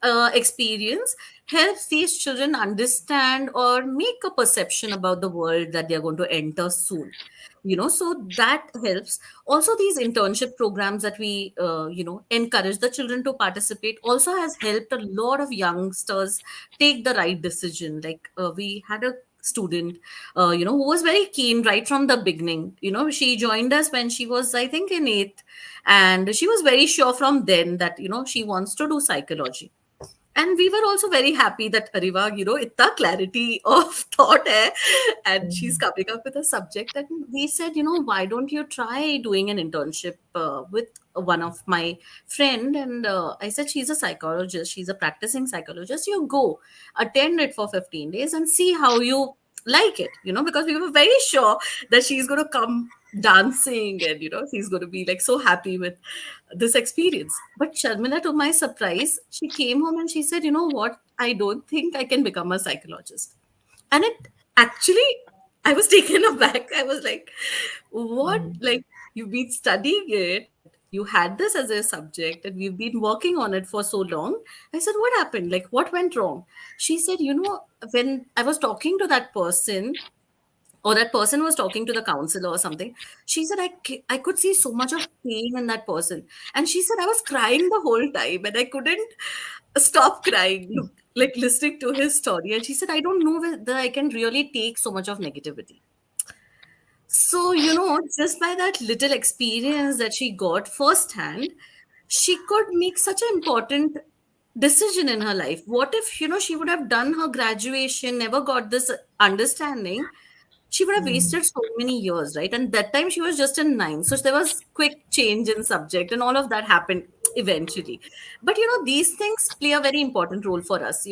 our experience helps these children understand or make a perception about the world that they're going to enter soon. So that helps. Also, these internship programs that we encourage the children to participate also has helped a lot of youngsters take the right decision. Like, we had a student who was very keen right from the beginning. She joined us when she was, I think, in 8th, and she was very sure from then that she wants to do psychology. And we were also very happy that Ariva, itna clarity of thought hai, and she's coming up with a subject. And we said, why don't you try doing an internship with one of my friend? And I said, she's a psychologist, she's a practicing psychologist. You go attend it for 15 days and see how you like it, because we were very sure that she's going to come dancing, and she's going to be like so happy with this experience. But Sharmila, to my surprise, she came home and she said, you know what, I don't think I can become a psychologist. And it actually, I was taken aback. I was like, what? Like, you've been studying it, you had this as a subject, and we've been working on it for so long. I said, what happened? Like, what went wrong? She said, when I was talking to that person, or that person was talking to the counselor or something, she said, I could see so much of pain in that person. And she said, I was crying the whole time and I couldn't stop crying, like listening to his story. And she said, I don't know whether I can really take so much of negativity. So, just by that little experience that she got firsthand, she could make such an important decision in her life. What if, she would have done her graduation, never got this understanding? She would have wasted so many years, right? And that time she was just in 9th. So there was quick change in subject and all of that happened eventually. But, these things play a very important role for us.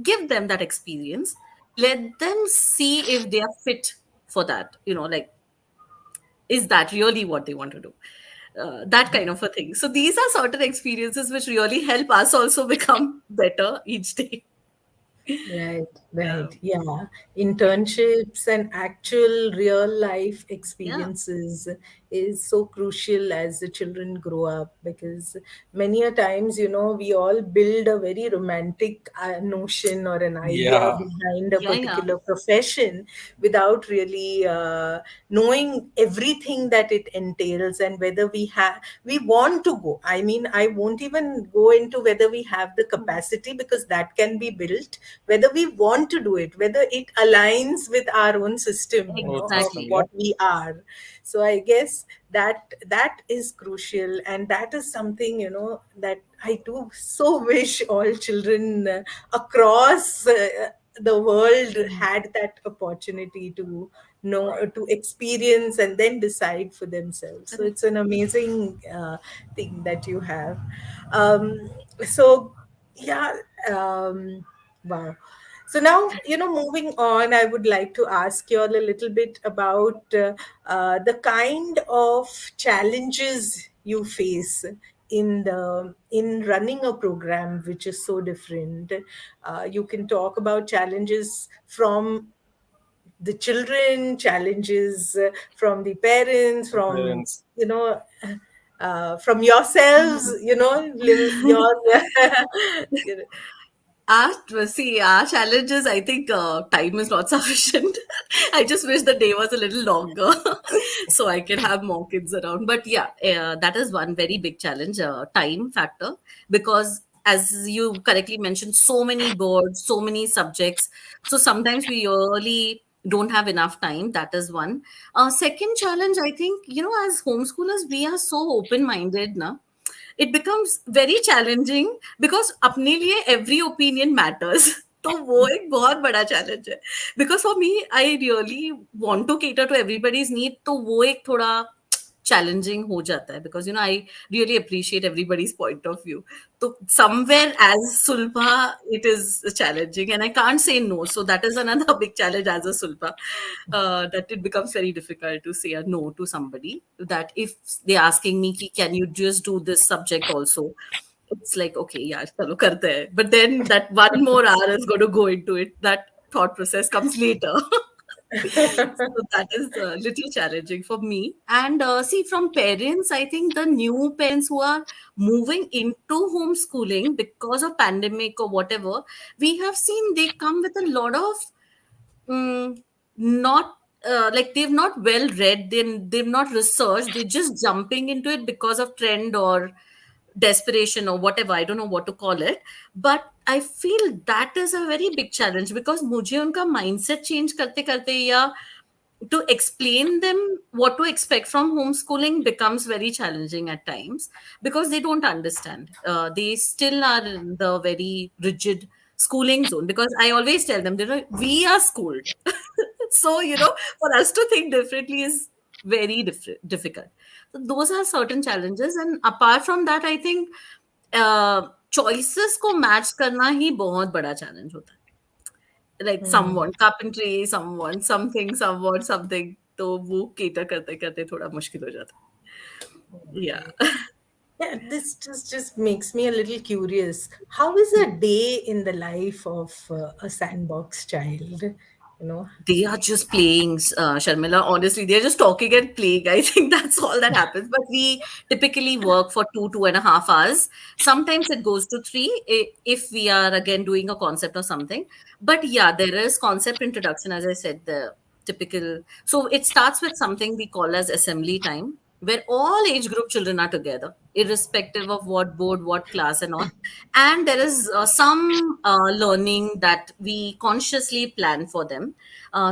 Give them that experience. Let them see if they are fit for that. Like, is that really what they want to do? That kind of a thing. So these are certain experiences which really help us also become better each day. Right, Yeah. right. Yeah. Internships and actual real life Yeah. experiences is so crucial as the children grow up, because many a times, we all build a very romantic notion or an idea Yeah. behind a Yeah. Yeah. particular profession without really knowing everything that it entails, and whether we want to go. I mean, I won't even go into whether we have the capacity, because that can be built, whether we want to do it, whether it aligns with our own system, Whole of system. Exactly. Yeah. what we are. So I guess that is crucial, and that is something, that I do so wish all children across the world had that opportunity to know, to experience, and then decide for themselves. So Correct. it's an amazing thing that you have. So yeah. Wow. So now, moving on, I would like to ask you all a little bit about the kind of challenges you face in running a program which is so different. You can talk about challenges from the children, challenges from the parents, The from parents. from yourselves, your you know, Our challenges, I think time is not sufficient. I just wish the day was a little longer so I can have more kids around. But yeah, that is one very big challenge, time factor, because as you correctly mentioned, so many boards, so many subjects. So sometimes we really don't have enough time. That is one. Second challenge, I think, as homeschoolers, we are so open minded now, it becomes very challenging because अपने लिए every opinion matters. तो वो एक बहुत बड़ा challenge है, because for me I really want to cater to everybody's need, तो वो एक थोड़ा चैलेंजिंग हो जाता है, because I really appreciate everybody's point of view. तो समवेयर एज सुल्पा it is challenging and I can't say no, so that is another big challenge as a सुल्पा, that it becomes very difficult to say a no to somebody, that if they're asking me ki, can you just do this subject also, it's like, okay, yeah, chalo karte hai. But then that one more hour is going to go into it. That thought process comes later. So that is a little challenging for me. And see, from parents, I think the new parents who are moving into homeschooling because of pandemic or whatever, we have seen they come with a lot of not like they've not well read, they've not researched, they're just jumping into it because of trend or desperation or whatever, I don't know what to call it. But I feel that is a very big challenge because मुझे उनका mindset change करते करते या to explain them what to expect from homeschooling becomes very challenging at times because they don't understand. They still are in the very rigid schooling zone because I always tell them, we are schooled. So, for us to think differently is very difficult. So those are certain challenges. And apart from that, I think choices को match करना ही बहुत बड़ा challenge होता है. Like some Hmm. want carpentry, some want something, some want something. तो वो cater करते करते थोड़ा मुश्किल हो जाता है. Yeah. Okay. Yeah, this just makes me a little curious. How is a day in the life of a sandbox child? You know. They are just playing, Sharmila. Honestly, they're just talking and playing. I think that's all that happens. But we typically work for 2.5 hours. Sometimes it goes to three if we are again doing a concept or something. But yeah, there is concept introduction, as I said, the typical. So it starts with something we call as assembly time, where all age group children are together, irrespective of what board, what class, and all. And there is some learning that we consciously plan for them.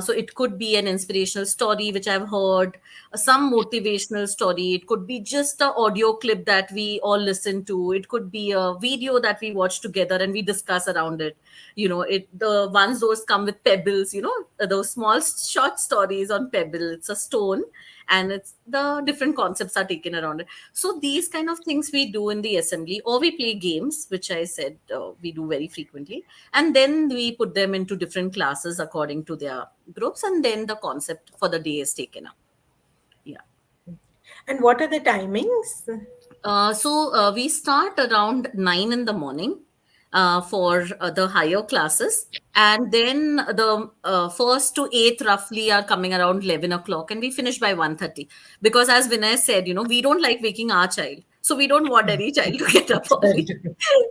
So it could be an inspirational story which I've heard, some motivational story. It could be just an audio clip that we all listen to. It could be a video that we watch together and we discuss around it. The ones those come with pebbles. Those small short stories on pebble. It's a stone, and it's the different concepts are taken around it. So these kind of things we do in the assembly, or we play games, which I said we do very frequently, and then we put them into different classes according to their groups, and then the concept for the day is taken up. Yeah. And what are the timings? So we start around 9 in the morning for the higher classes. And then the first to eighth roughly are coming around 11 o'clock, and we finish by 1:30. Because as Vinay said, we don't like waking our child. So we don't want any child to get up early.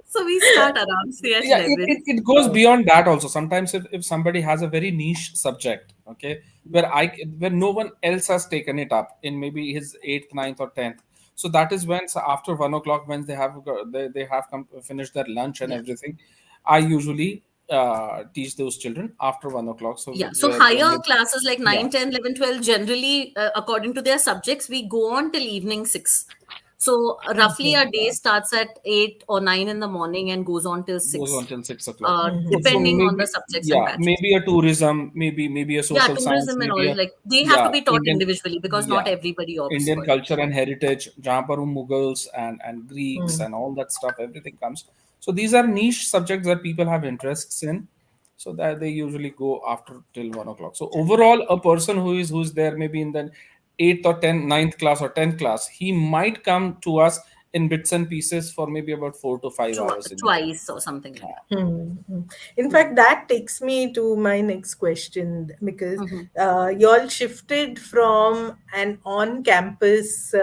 So we start around, say, at Yeah, 11. it goes beyond that also. Sometimes if somebody has a very niche subject, okay, where no one else has taken it up in maybe his eighth, ninth, or 10th. So that is when, so after 1 o'clock, when they have come finished their lunch and Yeah. everything, I usually teach those children after 1 o'clock. So Yeah. So where higher maybe, classes like yeah, 9, 10, 11, 12, generally, according to their subjects, we go on till evening 6. So roughly Mhm. our day starts at 8 or 9 in the morning and goes on till goes 6, until 6 o'clock. So depending on the maybe, subjects and yeah, batches. maybe a tourism, maybe a Yeah, social science, tourism and maybe all, a, like they have to yeah, be taught Indian, individually because not yeah, everybody opts Indian for it. culture and heritage, जहाँ पर वो Mughals and Greeks Mm. and all that stuff, everything comes. So these are niche subjects that people have interests in, so that they usually go after till 1 o'clock. So overall, a person who's there maybe in the eighth or 10th, 9th class or 10th class, he might come to us in bits and pieces for maybe about 4 to 5 hours in a day. Twice or something like that. Hmm. In Mhm. fact, that takes me to my next question because Mhm. you all shifted from an on campus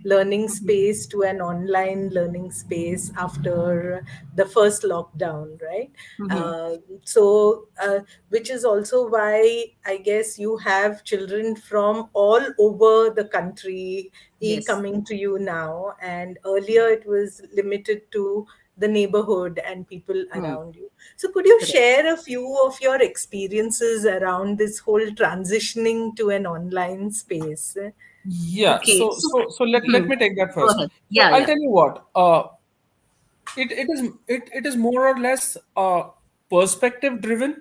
learning Mhm. space to an online learning space after the first lockdown, right? Mhm. Uh, so, which is also why I guess you have children from all over the country Yes, coming to you now, and earlier it was limited to the neighborhood and people hmm, around you. So, could you correct. share a few of your experiences around this whole transitioning to an online space? Yeah, Okay, so so so so let hmm, me take that go first. ahead. So Yeah, I'll yeah. tell you what. It is more or less perspective driven,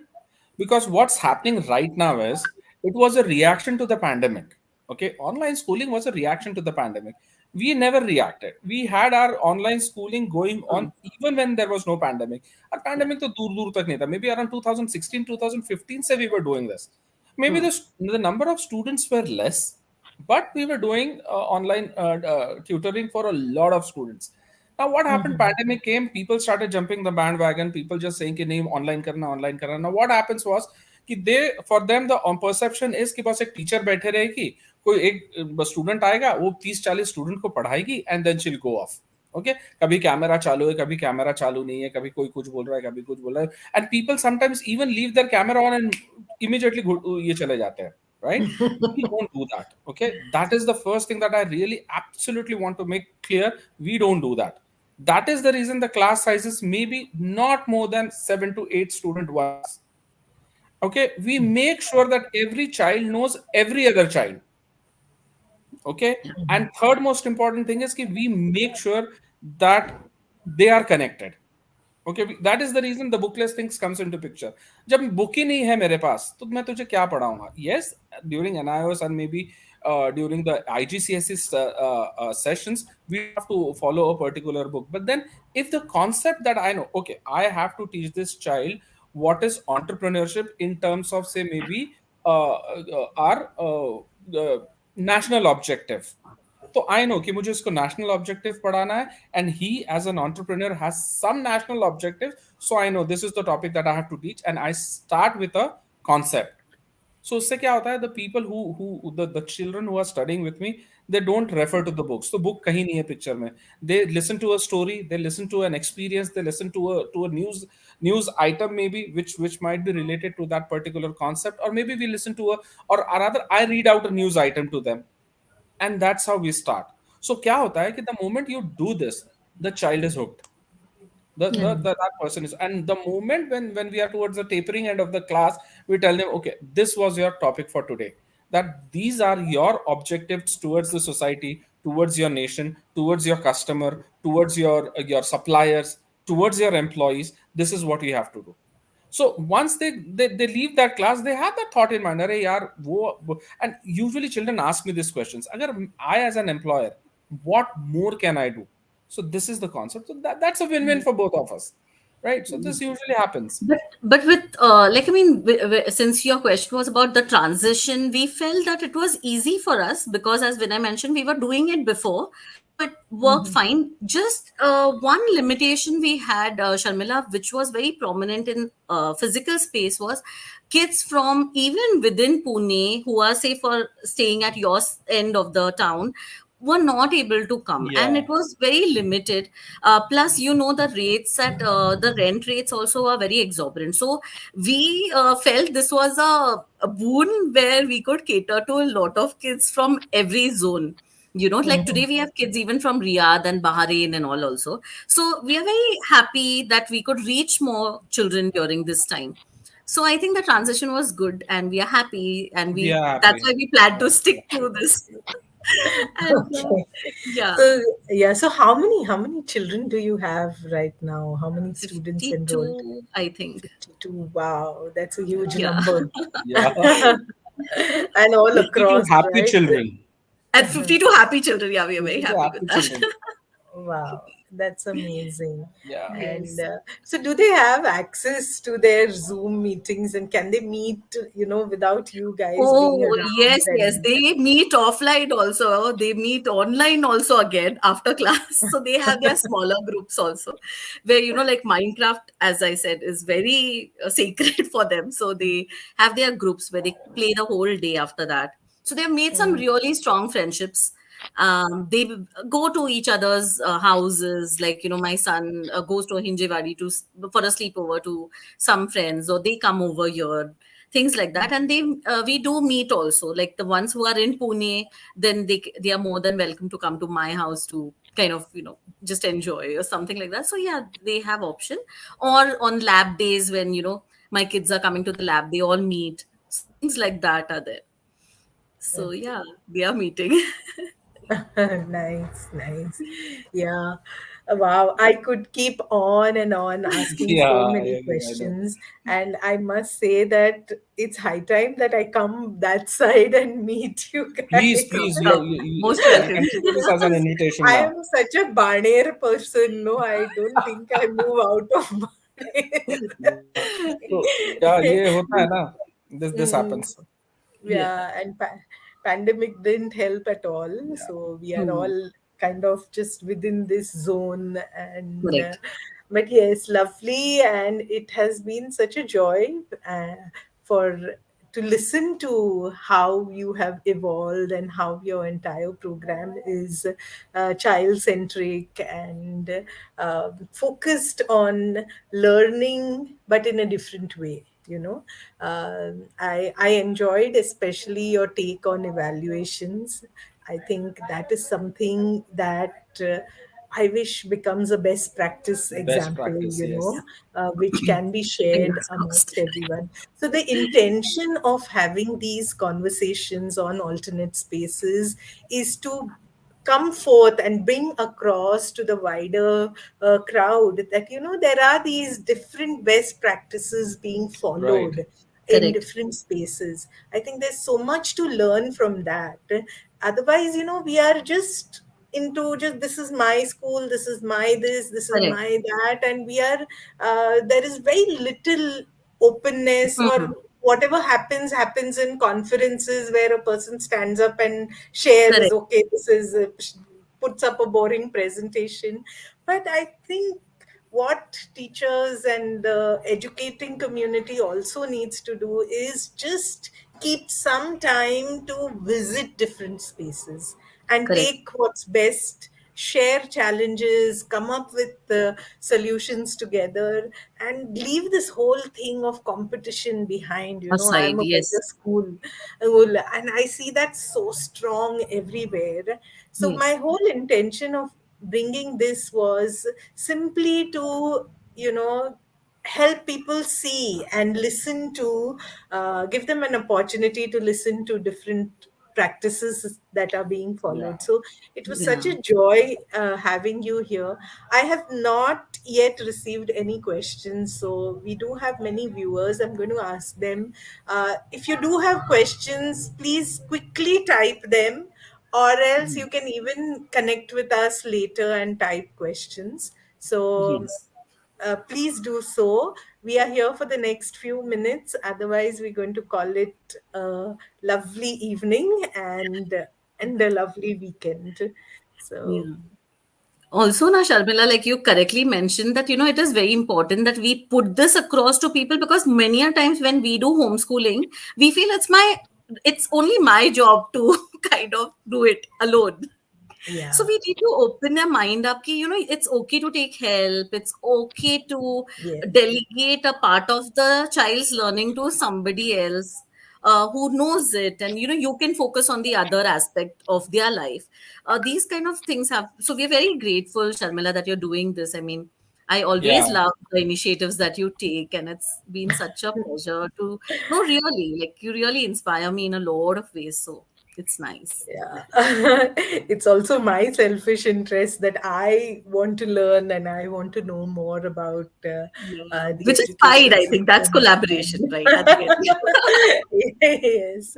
because what's happening right now is it was a reaction to the pandemic. Okay, online schooling was a reaction to the pandemic. We never reacted. We had our online schooling going Hmm, on even when there was no pandemic. Our yeah. pandemic to dur dur tak nahi tha. Maybe around 2016 2015 se we were doing this. Maybe Hmm, the number of students were less, but we were doing online tutoring for a lot of students. Now, what happened? Mhm. Pandemic came, people started jumping the bandwagon. People just saying, "कि नहीं online करना, online करना." Now, what happens was कि they for them the perception is कि बस एक teacher बैठे रहेगी, कोई एक स्टूडेंट आएगा, वो 30-40 स्टूडेंट को पढ़ाएगी एंड देन शील गो ऑफ। ओके, कभी कैमरा चालू है, कभी कैमरा चालू नहीं है, कभी कोई कुछ बोल रहा है, कभी कुछ बोल रहा है, and people sometimes even leave their camera on and immediately ये चले जाते हैं, right? We don't do that. Okay, that is the first thing that I really absolutely want to make clear. We don't do that. That is the reason the class sizes may be not more than 7 to 8 student once. Okay, we make sure that every child knows every other child. Okay, and third most important thing is that we make sure that they are connected. Okay, that is the reason the bookless things comes into picture. जब book ही नहीं है मेरे पास तो मैं तुझे क्या पढ़ाऊंगा? Yes, during NIOS and maybe during the IGCSE sessions we have to follow a particular book. But then if the concept that I know, okay, I have to teach this child what is entrepreneurship in terms of say maybe our national objective. तो I know कि मुझे इसको national objective पढ़ाना है, and he as an entrepreneur has some national objective, so I know this is the topic that I have to teach, and I start with a concept. So उससे क्या होता है, the people who the children who are studying with me, they don't refer to the books. तो book कहीं नहीं है picture में. They listen to a story, they listen to an experience, they listen to a news item maybe which might be related to that particular concept, or maybe we listen to a, or rather I read out a news item to them, and that's how we start. So क्या होता है कि the moment you do this, the child is hooked. That person is, and the moment when we are towards the tapering end of the class, we tell them, okay, this was your topic for today, that these are your objectives towards the society, towards your nation, towards your customer, towards your suppliers, towards your employees. This is what you have to do. So once they leave that class, they have that thought in mind, अरे यार and usually children ask me these questions, अगर I as an employer, what more can I do? So this is the concept. So that's a win-win for both of us, right? So this usually happens. But with like I mean, since your question was about the transition, we felt that it was easy for us because, as Vinay mentioned, we were doing it before, so it worked fine. Just one limitation we had, Sharmila, which was very prominent in physical space, was kids from even within Pune who are, say, for staying at your end of the town, were not able to come, and Yeah. it was very limited. Plus, the rates at the rent rates also are very exorbitant, so we felt this was a boon where we could cater to a lot of kids from every zone. Like today we have kids even from Riyadh and Bahrain and all also, so we are very happy that we could reach more children during this time. So I think the transition was good, and we are happy, and We we are that's happy. why we plan to Yeah. stick to this. And Okay. yeah, So yeah, so how many children do you have right now? How many students enrolled? 52, I think. 52. Wow, that's a huge Yeah. number. Yeah. And all 52 across, happy right? children. And 52 happy children. Yeah, we are very 52 happy with happy that. children. Wow, that's amazing. Yeah. And Yes. so, do they have access to their Zoom meetings, and can they meet, without you guys being Oh, around? yes, yes. And They meet offline also. They meet online also again after class. So they have their smaller groups also, where, like Minecraft, as I said, is very sacred for them. So they have their groups where they play the whole day after that. So they've made some really strong friendships. They go to each other's houses. Like, my son goes to Hinjewadi for a sleepover to some friends, or they come over here, things like that. And we do meet also, like the ones who are in Pune, then they are more than welcome to come to my house to kind of just enjoy or something like that. So yeah, they have option. Or on lab days, when my kids are coming to the lab, they all meet. So things like that are there. So yeah, they are meeting. nice, nice. Yeah. Wow. I could keep on and on asking Yeah, so I many agree. I know. questions. And I must say that it's high time that I come that side and meet you Please, guys. please, Come, come. Most you welcome. consider this as an Because invitation I now. am such a Baner person. No, I don't think I move out of Yeah. So yeah, ये होता है Baner. ना. This Mm. happens. Yeah. Yeah, and pandemic didn't help at all. Yeah. So we are Hmm. all kind of just within this zone. And Correct. but yes, lovely, and it has been such a joy for to listen to how you have evolved and how your entire program is child centric and focused on learning, but in a different way. I enjoyed especially your take on evaluations. I think that is something that I wish becomes a best practice Best example, practice, yes. which can be shared Fingers amongst crossed. everyone. So, the intention of having these conversations on alternate spaces is to come forth and bring across to the wider crowd that, there are these different best practices being Right. followed in Correct. different spaces. I think there's so much to learn from that. Otherwise, we are just into just this is my school, this is my this is Correct. my that, and we are there is very little openness, Hmm. or whatever happens in conferences where a person stands up and shares, Correct. okay, this is puts up a boring presentation. But I think what teachers and the educating community also needs to do is just keep some time to visit different spaces and Correct. take what's best, share challenges, come up with the solutions together, and leave this whole thing of competition behind. Aside, I'm a better yes. school. And I see that so strong everywhere. So Yes. my whole intention of bringing this was simply to, you know, help people see and listen to, give them an opportunity to listen to different practices that are being Yeah. followed. So it was such Yeah. a joy having you here. I have not yet received any questions, so we do have many viewers. I'm going to ask them. If you do have questions, please quickly type them, or else you can even connect with us later and type questions. So Yes. please do so. We are here for the next few minutes. Otherwise, we're going to call it a lovely evening and a lovely weekend. So Yeah. Also, na Sharmila, like you correctly mentioned that, it is very important that we put this across to people, because many a times when we do homeschooling, we feel it's only my job to kind of do it alone. So yeah, we need to open their mind up ki, it's okay to take help. It's okay to yes, delegate a part of the child's learning to somebody else who knows it. And, you can focus on the other aspect of their life. These kind of things have, so we're very grateful, Sharmila, that you're doing this. I mean, I always Yeah. love the initiatives that you take, and it's been such a pleasure to, no, really, like you really inspire me in a lot of ways. So it's nice. yeah. It's also my selfish interest that I want to learn and I want to know more about Yeah. the Which is fine, education I think. That's system. collaboration, And right? At the end. yes,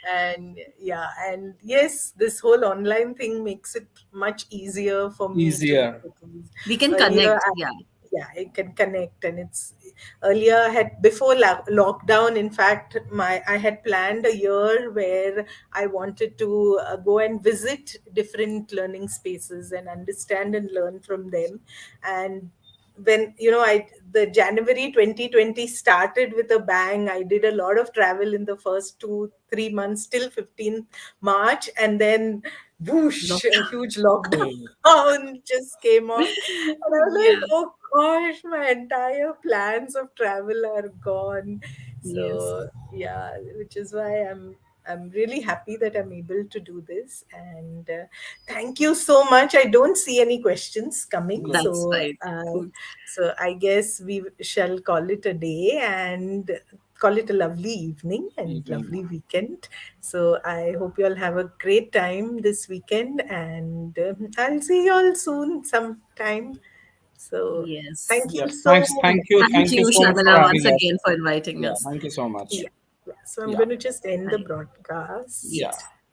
and yeah, and yes, this whole online thing makes it much easier for me too, Easier. because We can earlier connect. Yeah. yeah, I can connect. And it's earlier I had before lockdown, in fact, my I had planned a year where I wanted to go and visit different learning spaces and understand and learn from them. And when I the January 2020 started with a bang. I did a lot of travel in the first 2 3 months till 15th March, and then whoosh, a Lockdown. huge lockdown Oh, just came on. And I was Yeah. like, oh gosh, my entire plans of travel are gone. Yes. So yeah, which is why I'm really happy that I'm able to do this. And thank you so much. I don't see any questions coming. good. That's So, right. Good. so I guess we shall call it a day and call it a lovely evening and Evening. lovely weekend. So I hope you all have a great time this weekend, and I'll see you all soon sometime. So thank Yes. Yeah. you so Thank much. you. Thank Thank you you, so much for Sharmila, once having us. again for inviting Yeah. us. Thank you so Yeah. much. Yeah. So I'm Yeah. going to just end the Bye. Yeah. broadcast. Yes.